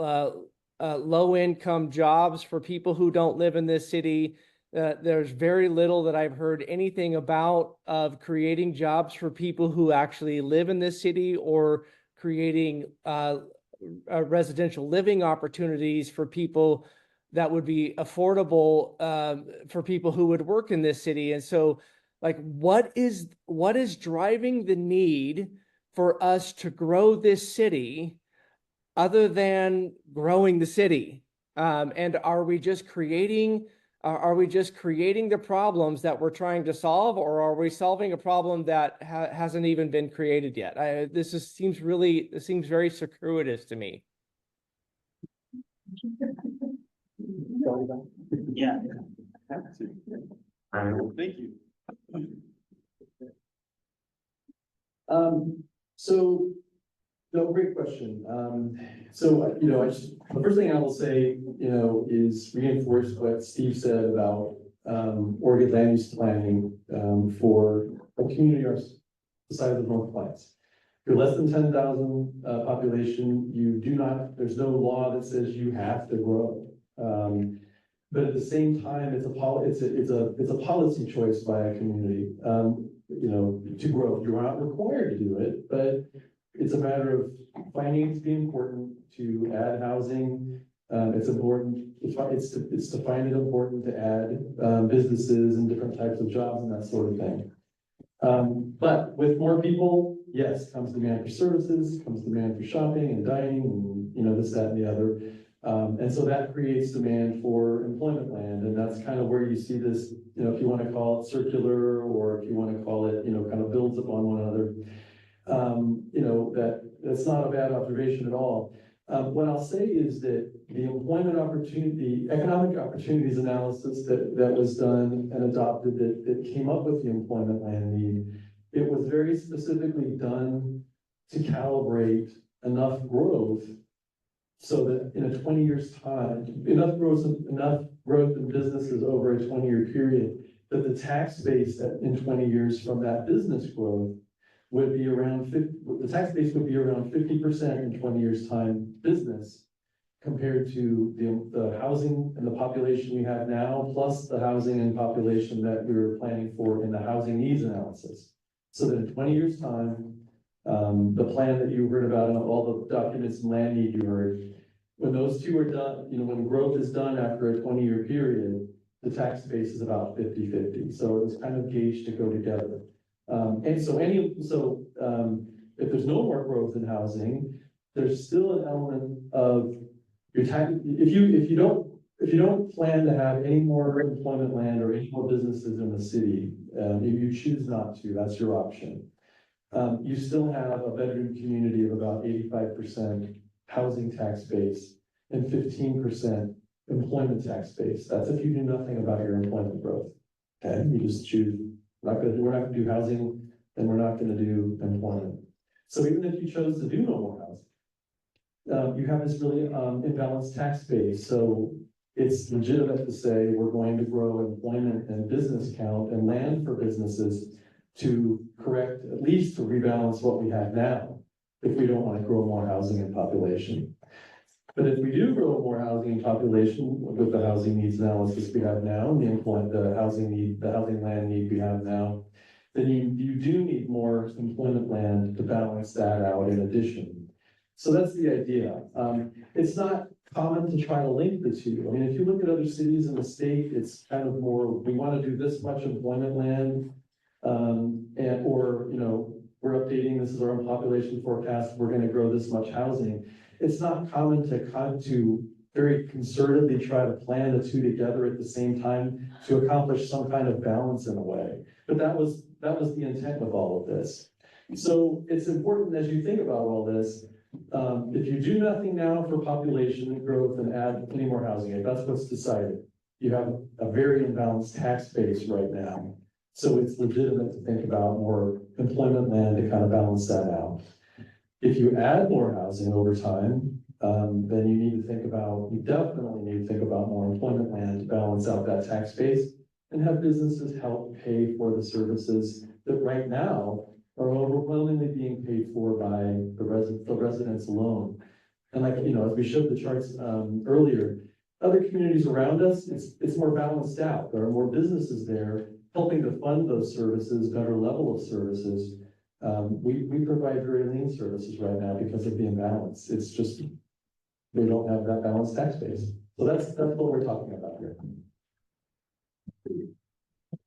low-income jobs for people who don't live in this city. There's very little that I've heard anything about of creating jobs for people who actually live in this city, or creating residential living opportunities for people that would be affordable for people who would work in this city. And so, like, what is driving the need for us to grow this city other than growing the city? And are we just creating the problems that we're trying to solve, or are we solving a problem that hasn't even been created yet? Seems very circuitous to me. Yeah. Thank you. So, no, great question. The first thing I will say, is reinforce what Steve said about, Oregon land use planning, for a community the size of North Plains. If you're less than 10,000 population, there's no law that says you have to grow. But at the same time, it's a policy choice by a community, to grow. You're not required to do it, but it's a matter of finding it to be important to add housing. It's important, it's to find it important to add, businesses and different types of jobs and that sort of thing. But with more people, yes, comes demand for services, comes demand for shopping and dining and, this, that, and the other. And so that creates demand for employment land. And that's kind of where you see this, if you want to call it circular, or if you want to call it, kind of builds upon one another. That's not a bad observation at all. What I'll say is that the employment opportunity, economic opportunities analysis that was done and adopted that came up with the employment land need, it was very specifically done to calibrate enough growth so that in a 20 years time, enough growth in businesses over a 20-year period, that the tax base in 20 years from that business growth would be around 50% in 20 years time business, compared to the housing and the population we have now, plus the housing and population that we were planning for in the housing needs analysis. So that in 20 years time, the plan that you heard about and all the documents and land need you heard, when those two are done, when growth is done after a 20-year period, the tax base is about 50-50. So it's kind of gauged to go together. If there's no more growth in housing, there's still an element of your tax. If you don't plan to have any more employment land or any more businesses in the city, if you choose not to, that's your option. You still have a bedroom community of about 85% housing tax base and 15% employment tax base. That's if you do nothing about your employment growth. Okay, you just choose. We're not gonna do housing, and we're not gonna do employment. So even if you chose to do no more housing, you have this really imbalanced tax base. So it's legitimate to say we're going to grow employment and business count and land for businesses to correct, at least to rebalance what we have now, if we don't want to grow more housing and population. But if we do grow more housing and population with the housing needs analysis we have now, and the housing land need we have now, then you do need more employment land to balance that out in addition. So that's the idea. It's not common to try to link the two. I mean, if you look at other cities in the state, it's kind of more, we want to do this much employment land, we're updating, this is our population forecast, we're going to grow this much housing. It's not common to very conservatively try to plan the two together at the same time to accomplish some kind of balance in a way. But that was the intent with all of this. So it's important as you think about all this, if you do nothing now for population growth and add any more housing, if that's what's decided, you have a very imbalanced tax base right now. So it's legitimate to think about more employment land to kind of balance that out. If you add more housing over time, then you definitely need to think about more employment land to balance out that tax base and have businesses help pay for the services that right now are overwhelmingly being paid for by the residents alone. And as we showed the charts earlier, other communities around us, it's more balanced out. There are more businesses there helping to fund those services, better level of services. We provide very lean services right now because of the imbalance. It's just, they don't have that balanced tax base. So that's what we're talking about here.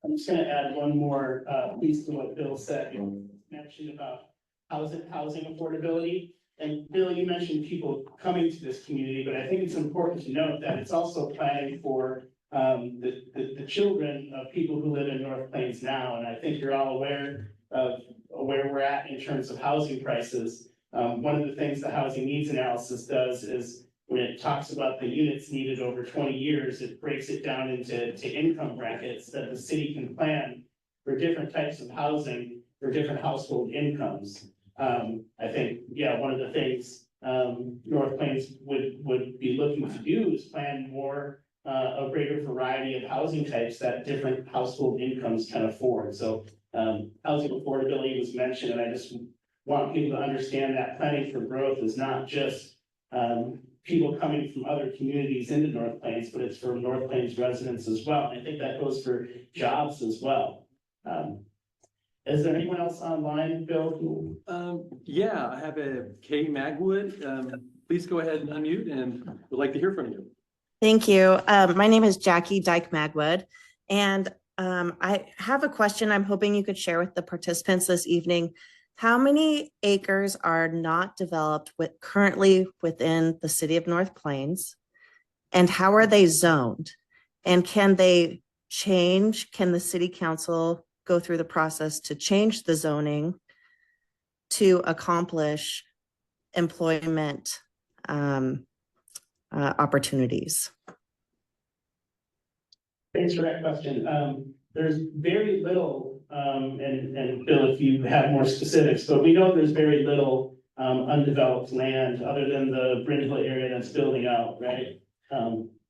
I'm just gonna add one more piece to what Bill said. You mentioned about housing affordability. and Bill, you mentioned people coming to this community, but I think it's important to note that it's also planning for the children of people who live in North Plains now, and I think you're all aware of where we're at in terms of housing prices. One of the things the housing needs analysis does is when it talks about the units needed over 20 years, it breaks it down into income brackets that the city can plan for different types of housing for different household incomes. I think, yeah, one of the things North Plains would be looking to do is plan more a greater variety of housing types that different household incomes can afford. So housing affordability was mentioned, and I just want people to understand that planning for growth is not just people coming from other communities into North Plains, but it's for North Plains residents as well. And I think that goes for jobs as well. Is there anyone else online, Bill? Yeah, I have a Kay Magwood. Please go ahead and unmute, and we'd like to hear from you. Thank you. My name is Jackie Dyke Magwood, and I have a question I'm hoping you could share with the participants this evening. How many acres are not developed currently within the city of North Plains, and how are they zoned? And can they change? Can the city council go through the process to change the zoning to accomplish employment opportunities? Thanks for that question. There's very little, and Bill, if you have more specifics, but we know there's very little undeveloped land other than the Bryn Hill area that's building out, right?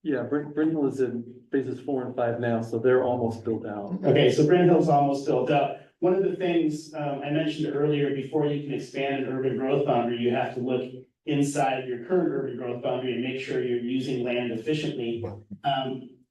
Yeah, Bryn Hill is in phases 4 and 5 now, so they're almost built out. Okay, so Bryn Hill's almost built up. One of the things I mentioned earlier, before you can expand an urban growth boundary, you have to look inside your current urban growth boundary and make sure you're using land efficiently.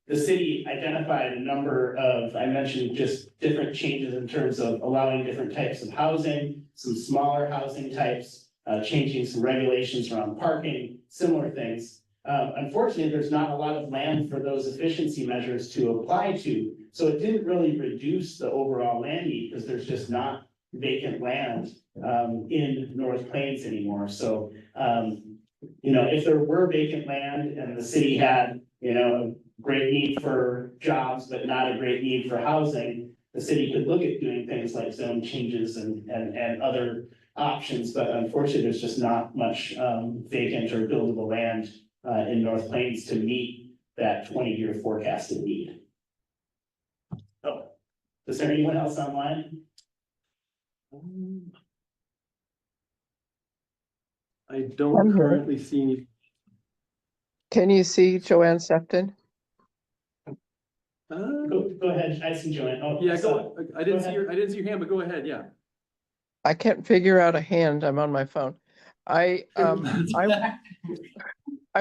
The city identified a number of, I mentioned just different changes in terms of allowing different types of housing, some smaller housing types, changing some regulations around parking, similar things. Unfortunately, there's not a lot of land for those efficiency measures to apply to. So it didn't really reduce the overall land need because there's just not vacant land in North Plains anymore. So, if there were vacant land and the city had, a great need for jobs, but not a great need for housing, the city could look at doing things like zone changes and other options. But unfortunately, there's just not much vacant or buildable land in North Plains to meet that 20-year forecasted need. Oh, is there anyone else online? I don't currently see any. Can you see Joanne Sefton? Go ahead. I see Joanne. Oh, Yeah, I didn't see your hand, but go ahead. Yeah. I can't figure out a hand. I'm on my phone. I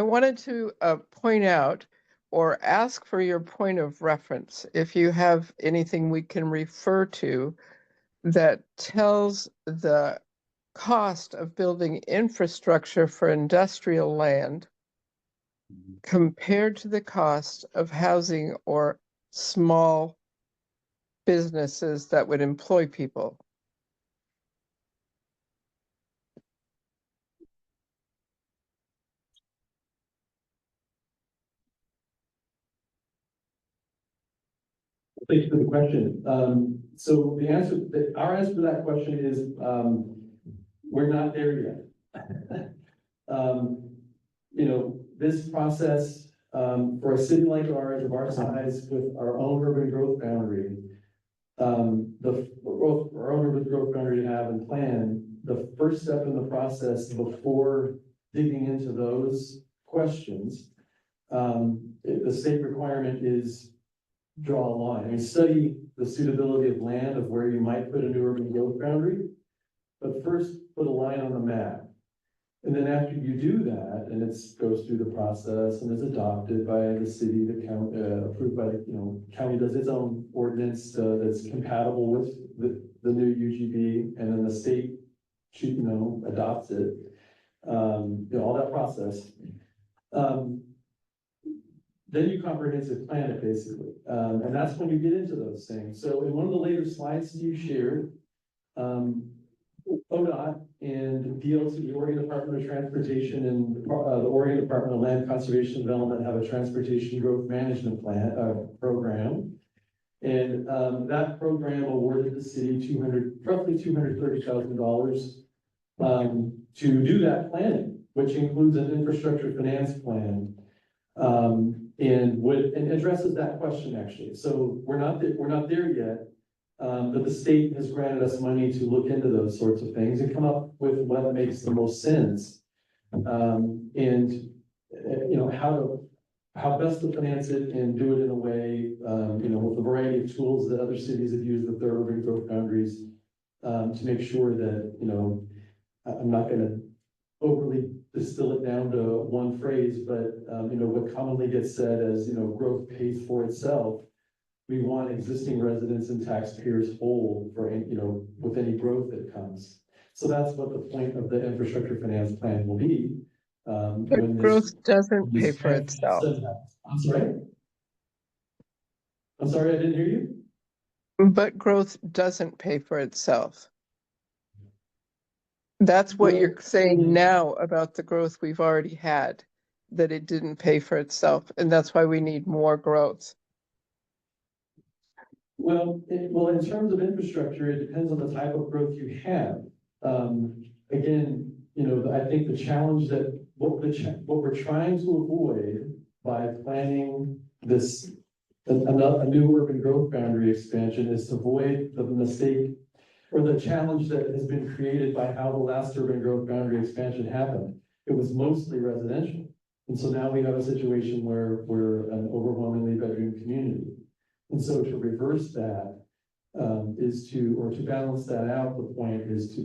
wanted to point out or ask for your point of reference. If you have anything we can refer to that tells the cost of building infrastructure for industrial land compared to the cost of housing or small businesses that would employ people. Thank you for the question. So our answer to that question is, we're not there yet. This process, for a city like ours, of our size, with our own urban growth boundary, our own urban growth boundary to have and plan, the first step in the process before digging into those questions, the state requirement is draw a line. I mean, study the suitability of land of where you might put a new urban growth boundary, but first put a line on the map. And then after you do that, and it goes through the process and is adopted by the city, the county, approved by the, county does its own ordinance that's compatible with the new UGB, and then the state, adopts it. All that process. Then you comprehensive plan it basically. And that's when you get into those things. So in one of the later slides you shared, ODOT and DLT, the Oregon Department of Transportation and the Oregon Department of Land Conservation and Development have a transportation growth management program. And that program awarded the city roughly $230,000 to do that planning, which includes an infrastructure finance plan. And addresses that question actually. So we're not there yet. But the state has granted us money to look into those sorts of things and come up with what makes the most sense. How best to finance it and do it in a way, with a variety of tools that other cities have used with their urban growth boundaries, to make sure that, I'm not gonna overly distill it down to one phrase, but, what commonly gets said as, growth pays for itself. We want existing residents and taxpayers whole for, with any growth that comes. So that's what the point of the infrastructure finance plan will be. But growth doesn't pay for itself. I'm sorry, I didn't hear you. But growth doesn't pay for itself. That's what you're saying now about the growth we've already had, that it didn't pay for itself, and that's why we need more growth. Well, in terms of infrastructure, it depends on the type of growth you have. Again, I think the challenge that what we're trying to avoid by planning this a new urban growth boundary expansion is to avoid the mistake or the challenge that has been created by how the last urban growth boundary expansion happened. It was mostly residential. And so now we have a situation where we're an overwhelmingly bedroom community. And so to reverse that to balance that out, the point was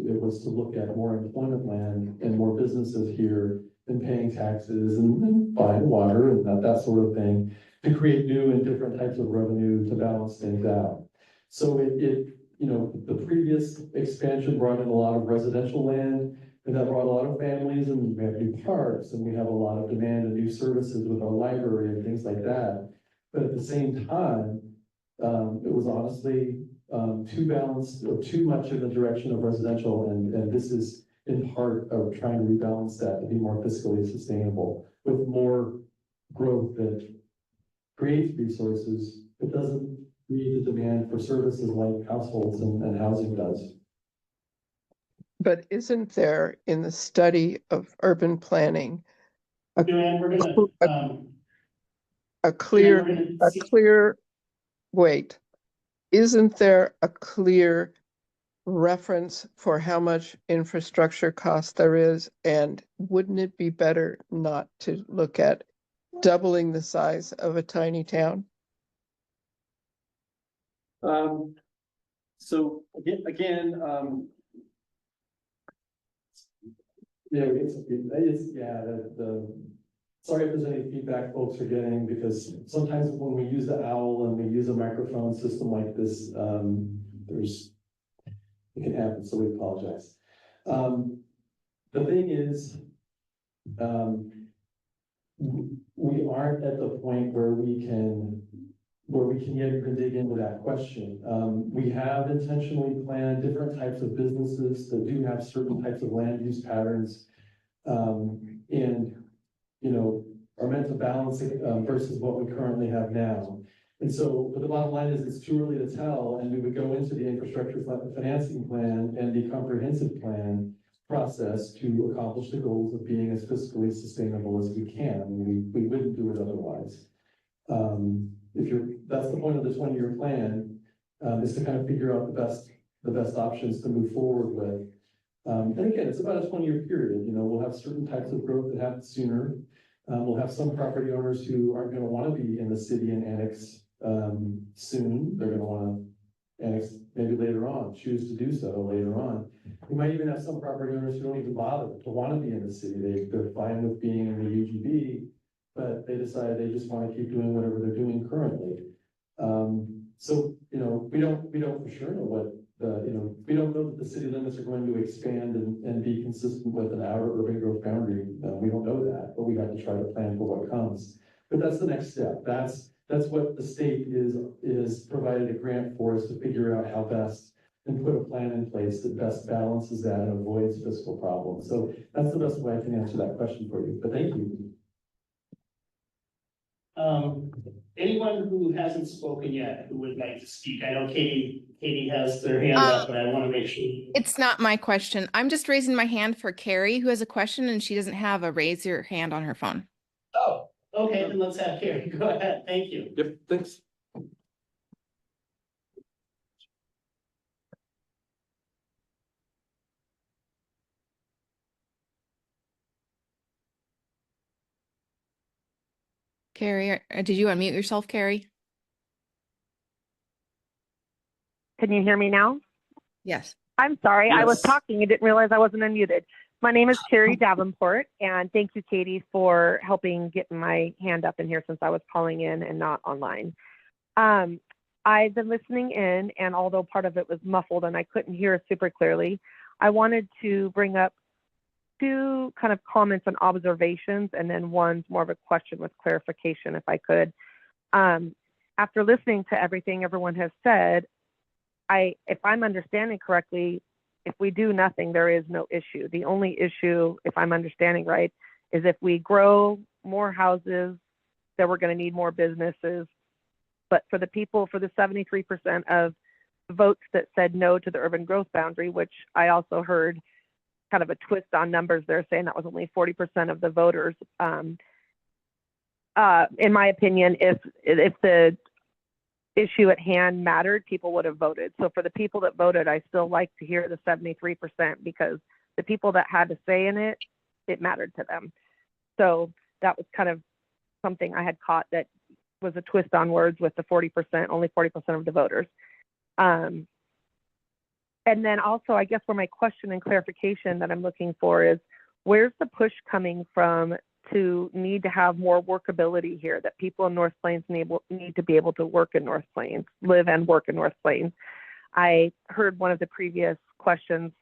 to look at more employment land and more businesses here and paying taxes and buying water and that sort of thing to create new and different types of revenue to balance things out. So the previous expansion brought in a lot of residential land and that brought a lot of families, and we have new parks and we have a lot of demand and new services with our library and things like that. But at the same time, it was honestly too balanced or too much in the direction of residential, and this is in part of trying to rebalance that to be more fiscally sustainable with more growth that creates resources. It doesn't create the demand for services like households and housing does. But isn't there in the study of urban planning a clear wait, isn't there a clear reference for how much infrastructure cost there is? And wouldn't it be better not to look at doubling the size of a tiny town? So again, sorry if there's any feedback folks are getting, because sometimes when we use the owl and we use a microphone system like this, it can happen, so we apologize. The thing is, we aren't at the point where we can yet even dig into that question. We have intentionally planned different types of businesses that do have certain types of land use patterns, and are meant to balance it versus what we currently have now. And so, but the bottom line is it's too early to tell, and we would go into the infrastructure financing plan and the comprehensive plan process to accomplish the goals of being as fiscally sustainable as we can. We wouldn't do it otherwise. That's the point of the 20-year plan, is to kind of figure out the best options to move forward with. And again, it's about a 20-year period. We'll have certain types of growth that happen sooner. We'll have some property owners who aren't going to want to be in the city and annex soon. They're going to want to annex maybe later on, choose to do so later on. We might even have some property owners who don't even bother to want to be in the city. They're fine with being in the UGB, but they decide they just want to keep doing whatever they're doing currently. So we don't for sure know what we don't know that the city limits are going to expand and be consistent with an outer urban growth boundary. We don't know that, but we have to try to plan for what comes. But that's the next step. That's what the state is provided a grant for, is to figure out how best and put a plan in place that best balances that and avoids fiscal problems. So that's the best way I can answer that question for you, but thank you. Anyone who hasn't spoken yet who would like to speak? I know Katie has their hand up, but I want to make sure. It's not my question. I'm just raising my hand for Carrie, who has a question and she doesn't have a raise your hand on her phone. Oh, okay, then let's have Carrie. Go ahead. Thank you. Yep, thanks. Carrie, did you unmute yourself, Carrie? Can you hear me now? Yes. I'm sorry, I was Yes. talking and didn't realize I wasn't unmuted. My name is Carrie Davenport, and thank you, Katie, for helping get my hand up in here since I was calling in and not online. I've been listening in, and although part of it was muffled and I couldn't hear super clearly, I wanted to bring up two kind of comments and observations, and then one's more of a question with clarification, if I could. After listening to everything everyone has said, if I'm understanding correctly, if we do nothing, there is no issue. The only issue, if I'm understanding right, is if we grow more houses, then we're going to need more businesses. But for the people, for the 73% of votes that said no to the urban growth boundary, which I also heard kind of a twist on numbers there saying that was only 40% of the voters. In my opinion, if the issue at hand mattered, people would have voted. So for the people that voted, I still like to hear the 73% because the people that had to say in it, it mattered to them. So that was kind of something I had caught that was a twist on words with the 40%, only 40% of the voters. And then also, I guess where my question and clarification that I'm looking for is, where's the push coming from to need to have more workability here, that people in North Plains need to be able to work in North Plains, live and work in North Plains? I heard one of the previous questions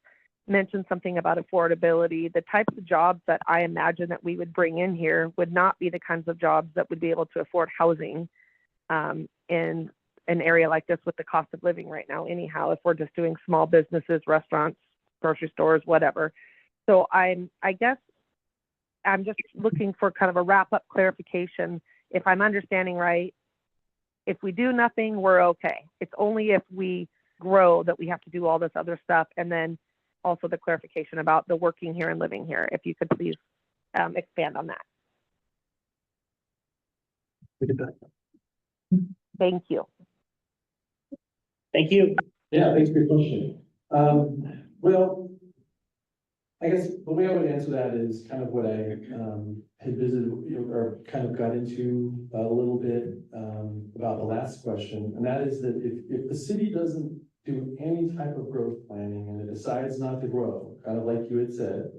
mention something about affordability. The types of jobs that I imagine that we would bring in here would not be the kinds of jobs that would be able to afford housing in an area like this with the cost of living right now anyhow, if we're just doing small businesses, restaurants, grocery stores, whatever. So I guess I'm just looking for kind of a wrap-up clarification. If I'm understanding right, if we do nothing, we're okay. It's only if we grow that we have to do all this other stuff. And then also the clarification about the working here and living here. If you could please expand on that. Thank you. Thank you. Yeah, thanks for your question. Well, I guess the way I would answer that is kind of what I had visited, or kind of got into a little bit about the last question, and that is that if the city doesn't do any type of growth planning and it decides not to grow, kind of like you had said,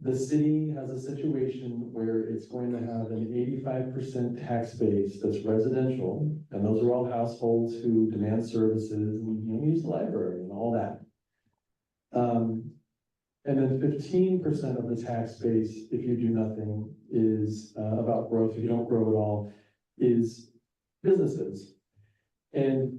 the city has a situation where it's going to have an 85% tax base that's residential, and those are all households who demand services and use the library and all that. And then 15% of the tax base, if you do nothing, is about growth. If you don't grow at all, is businesses. And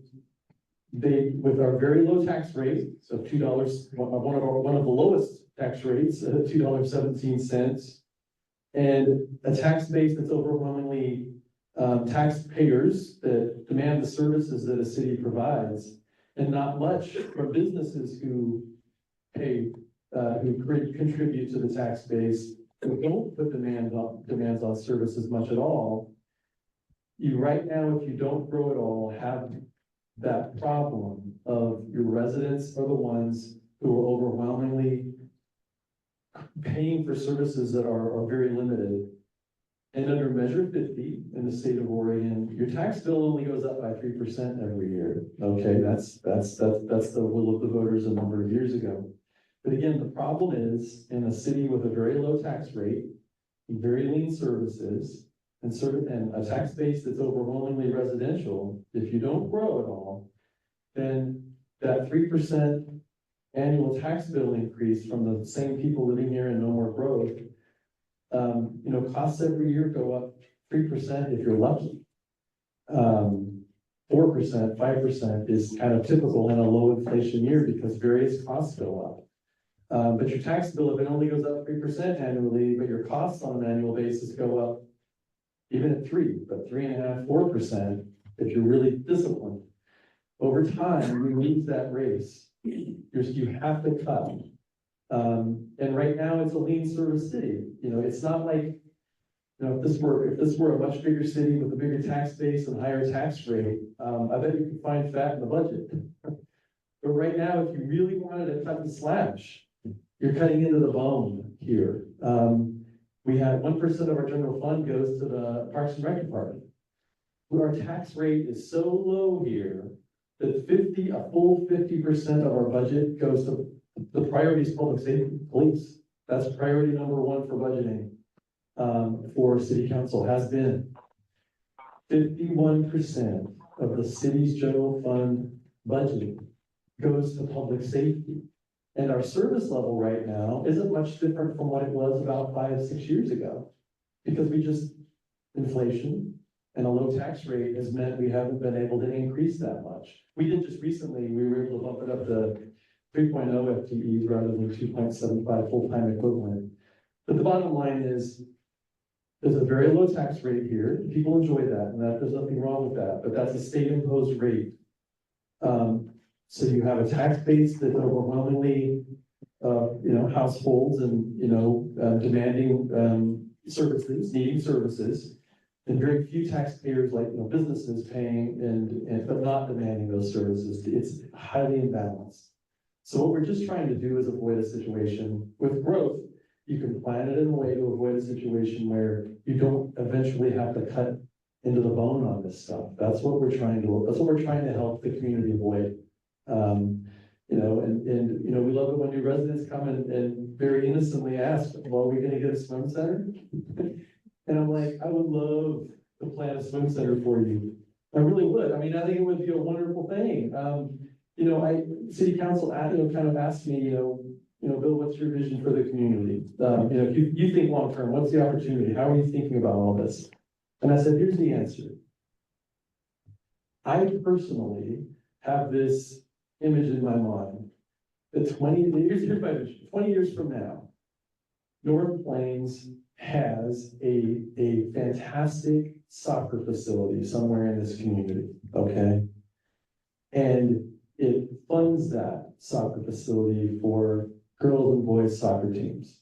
they, with our very low tax rate, so $2, one of the lowest tax rates, $2.17, and a tax base that's overwhelmingly taxpayers that demand the services that a city provides, and not much from businesses who pay, who contribute to the tax base, who don't put demands on services much at all. You right now, if you don't grow at all, have that problem of your residents are the ones who are overwhelmingly paying for services that are very limited. And under Measure 50 in the state of Oregon, your tax bill only goes up by 3% every year. Okay, that's the will of the voters a number of years ago. But again, the problem is in a city with a very low tax rate, very lean services, and a tax base that's overwhelmingly residential, if you don't grow at all, then that 3% annual tax bill increase from the same people living here and no more growth, costs every year go up 3% if you're lucky. 4%, 5% is kind of typical in a low inflation year because various costs go up. But your tax bill, if it only goes up 3% annually, but your costs on an annual basis go up even at 3.5, 4%, if you're really disciplined. Over time, you lose that race. You have to cut. And right now it's a lean service city. You know, it's not like, you know, if this were a much bigger city with a bigger tax base and higher tax rate, I bet you could find fat in the budget. But right now, if you really wanted to cut and slash, you're cutting into the bone here. We had 1% of our general fund goes to the Parks and Rec Department. Our tax rate is so low here that a full 50% of our budget goes to the priorities public safety, police. That's priority number one for budgeting for city council has been. 51% of the city's general fund budget goes to public safety. And our service level right now isn't much different from what it was about 5, 6 years ago. Because inflation and a low tax rate has meant we haven't been able to increase that much. We did just recently, we were able to bump it up to 3.0 FTEs rather than 2.75 full-time equivalent. But the bottom line is, there's a very low tax rate here. People enjoy that, and there's nothing wrong with that, but that's a state-imposed rate. So you have a tax base that's overwhelmingly, households and, demanding services, needing services, and very few taxpayers like, businesses paying but not demanding those services. It's highly imbalanced. So what we're just trying to do is avoid a situation with growth. You can plan it in a way to avoid a situation where you don't eventually have to cut into the bone on this stuff. That's what we're trying to help the community avoid. We love it when new residents come and very innocently ask, well, are we gonna get a swim center? And I'm like, I would love to plan a swim center for you. I really would. I mean, I think it would be a wonderful thing. City council, kind of asked me, Bill, what's your vision for the community? If you think long-term, what's the opportunity? How are you thinking about all this? And I said, here's the answer. I personally have this image in my mind that 20 years from now, North Plains has a fantastic soccer facility somewhere in this community, okay? And it funds that soccer facility for girls and boys soccer teams.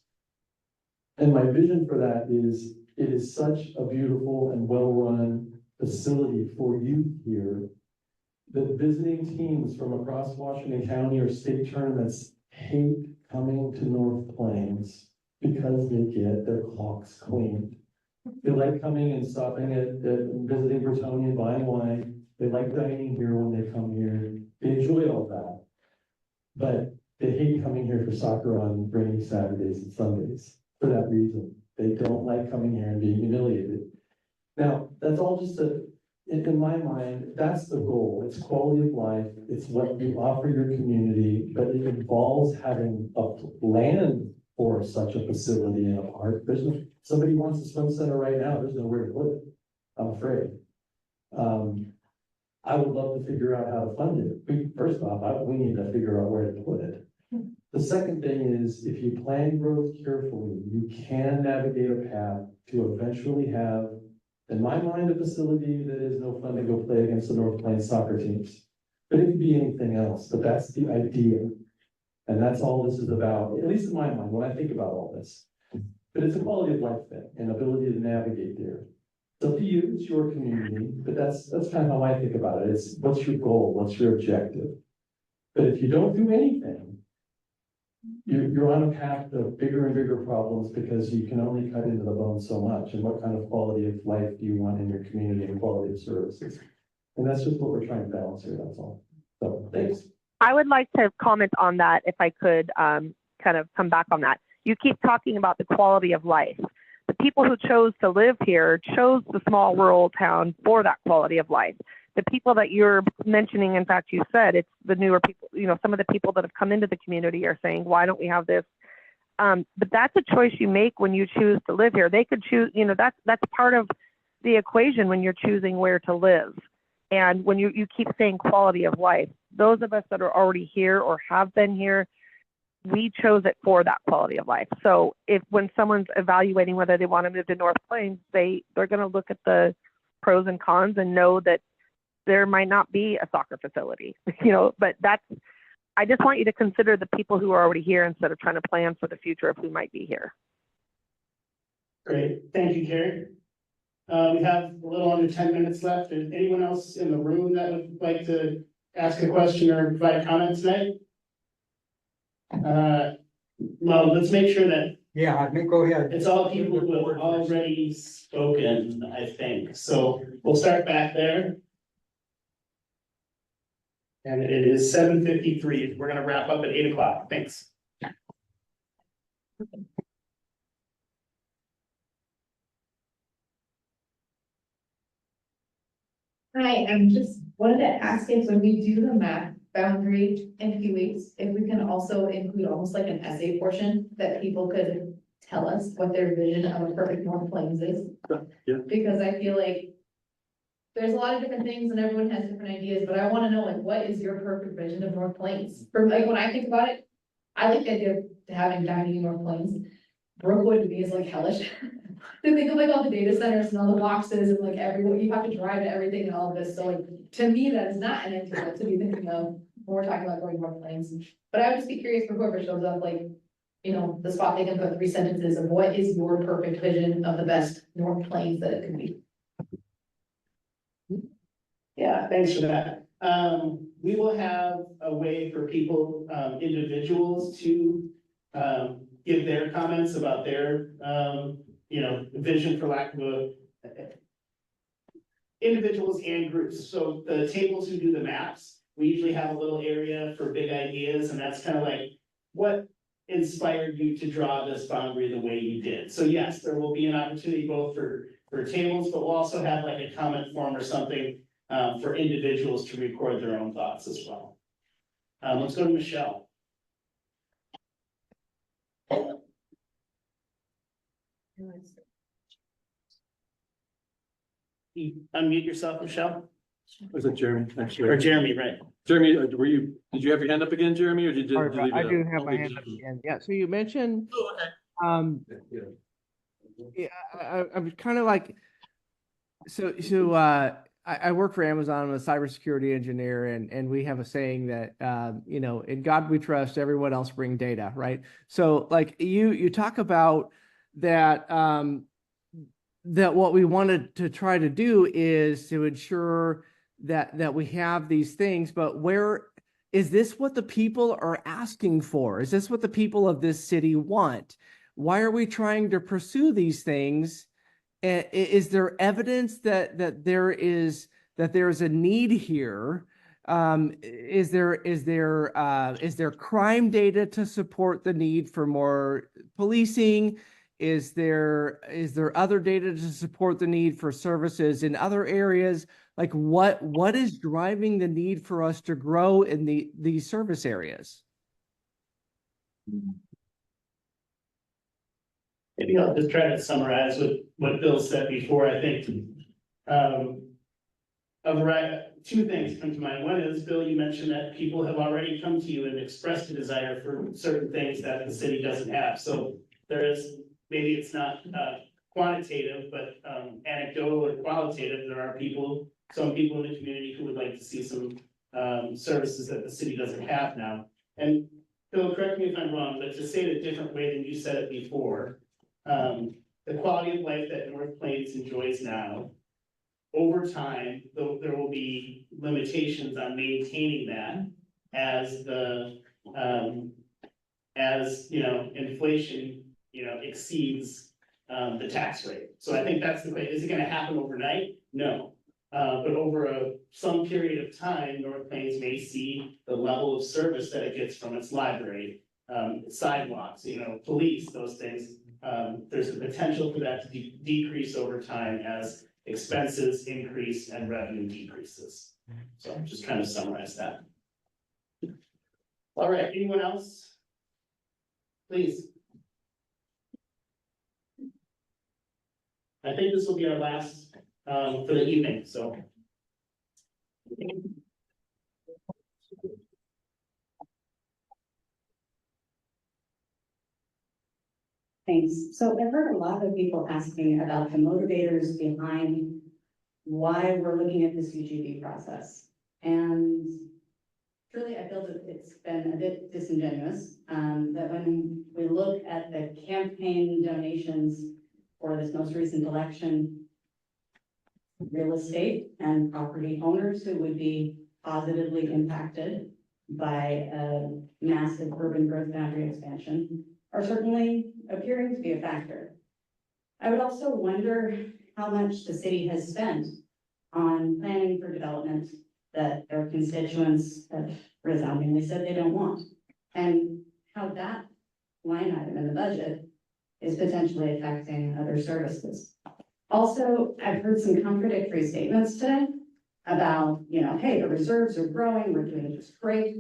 And my vision for that is, it is such a beautiful and well-run facility for youth here that visiting teams from across Washington County or state tournaments hate coming to North Plains because they get their clocks cleaned. They like coming and stopping at visiting Bertoni and buying wine. They like dining here when they come here. They enjoy all that. But they hate coming here for soccer on rainy Saturdays and Sundays for that reason. They don't like coming here and being humiliated. Now, that's all just in my mind, that's the goal. It's quality of life. It's what you offer your community, but it involves having a land for such a facility in a park. Somebody wants a swim center right now, there's nowhere to put it, I'm afraid. I would love to figure out how to fund it. First off, we need to figure out where to put it. The second thing is, if you plan growth carefully, you can navigate a path to eventually have, in my mind, a facility that is no fun to go play against the North Plains soccer teams. But it could be anything else, but that's the idea. And that's all this is about, at least in my mind, when I think about all this. But it's a quality of life thing and ability to navigate there. So to you, it's your community, but that's kind of how I think about it. It's what's your goal, what's your objective. But if you don't do anything, you're on a path to bigger and bigger problems because you can only cut into the bone so much. And what kind of quality of life do you want in your community and quality of services? And that's just what we're trying to balance here, that's all. So thanks. I would like to comment on that if I could kind of come back on that. You keep talking about the quality of life. The people who chose to live here chose the small rural town for that quality of life. The people that you're mentioning, in fact, you said it's the newer people, some of the people that have come into the community are saying, why don't we have this? But that's a choice you make when you choose to live here. They could choose, that's part of the equation when you're choosing where to live. And when you keep saying quality of life, those of us that are already here or have been here, we chose it for that quality of life. So when someone's evaluating whether they want to move to North Plains, they're going to look at the pros and cons and know that there might not be a soccer facility, but I just want you to consider the people who are already here instead of trying to plan for the future of who might be here. Great, thank you, Carrie. We have a little under 10 minutes left. Is anyone else in the room that would like to ask a question or provide a comment tonight? Well, let's make sure that Yeah, go ahead. it's all people who have already spoken, I think. So we'll start back there. And it is 7:53. We're gonna wrap up at 8 o'clock. Thanks. Hi, I'm just wanted to ask if when we do the map boundary in a few weeks, if we can also include almost like an essay portion that people could tell us what their vision of a perfect North Plains is. Yeah. Because I feel like there's a lot of different things and everyone has different ideas, but I want to know like, what is your perfect vision of North Plains? From like, when I think about it, I like the idea of having dining in North Plains. Brookwood to me is like hellish. To think of like all the data centers and all the boxes and like everyone, you have to drive to everything and all of this. So like, to me, that is not an ideal to be thinking of when we're talking about going North Plains. But I would just be curious for whoever shows up, like, the spot they can put 3 sentences of what is your perfect vision of the best North Plains that it could be. Yeah, thanks for that. We will have a way for people, individuals to give their comments about their, vision, for lack of individuals and groups. So the tables who do the maps, we usually have a little area for big ideas, and that's kind of like what inspired you to draw this boundary the way you did. So yes, there will be an opportunity both for tables, but we'll also have like a comment form or something for individuals to record their own thoughts as well. Let's go to Michelle. Unmute yourself, Michelle. Was it Jeremy, actually? Or Jeremy, right? Jeremy, did you have your hand up again, Jeremy, or did you? Sorry, leave it I up? do have my Okay, hand just- up again. Yeah, so you mentioned, Oh, okay. yeah, I'm kind of like, I work for Amazon. I'm a cybersecurity engineer, and we have a saying that, in God we trust, everyone else bring data, right? So like you talk about that, that what we wanted to try to do is to ensure that we have these things, but where is this what the people are asking for? Is this what the people of this city want? Why are we trying to pursue these things? Is there evidence that there is a need here? Is there crime data to support the need for more policing? Is there other data to support the need for services in other areas? Like what is driving the need for us to grow in these service areas? Maybe I'll just try to summarize what Bill said before. I think two things come to mind. One is, Bill, you mentioned that people have already come to you and expressed a desire for certain things that the city doesn't have. So there is, maybe it's not quantitative, but anecdotal or qualitative. There are some people in the community who would like to see some services that the city doesn't have now. And Bill, correct me if I'm wrong, but to say it a different way than you said it before, the quality of life that North Plains enjoys now, over time, there will be limitations on maintaining that as inflation, exceeds the tax rate. So I think that's the way. Is it going to happen overnight? No. But over some period of time, North Plains may see the level of service that it gets from its library, sidewalks, police, those things. There's a potential for that to decrease over time as expenses increase and revenue decreases. So just kind of summarize that. All right, anyone else? Please. I think this will be our last for the evening, so Thanks. So I've heard a lot of people asking about the motivators behind why we're looking at this UGB process. And truly, I feel that it's been a bit disingenuous, that when we look at the campaign donations for this most recent election, real estate and property owners who would be positively impacted by a massive urban growth boundary expansion are certainly appearing to be a factor. I would also wonder how much the city has spent on planning for development that their constituents have resoundingly said they don't want, and how that line item in the budget is potentially affecting other services. Also, I've heard some contradictory statements today about, hey, the reserves are growing, we're doing just great,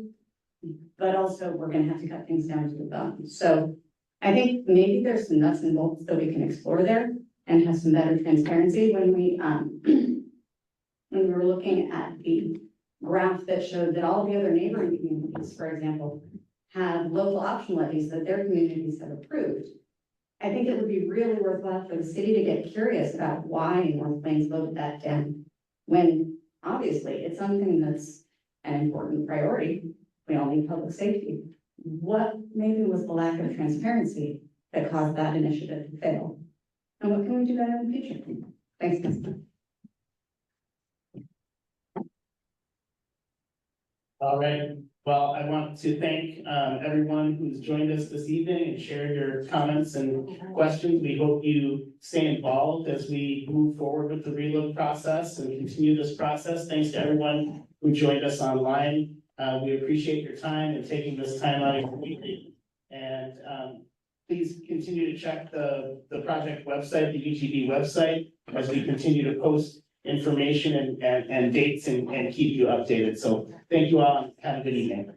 but also we're gonna have to cut things down to the bone. So I think maybe there's some nuts and bolts that we can explore there and have some better transparency when we were looking at the graph that showed that all the other neighboring communities, for example, have local option levies that their communities have approved. I think it would be really worthwhile for the city to get curious about why North Plains voted that down, when obviously it's something that's an important priority. We all need public safety. What maybe was the lack of transparency that caused that initiative to fail? And what can we do better in the future? Thanks, guys. All right, well, I want to thank everyone who's joined us this evening and shared your comments and questions. We hope you stay involved as we move forward with the reload process and continue this process. Thanks to everyone who joined us online. We appreciate your time and taking this time out of your week. And please continue to check the project website, the UGB website, as we continue to post information and dates and keep you updated. So thank you all and have a good evening.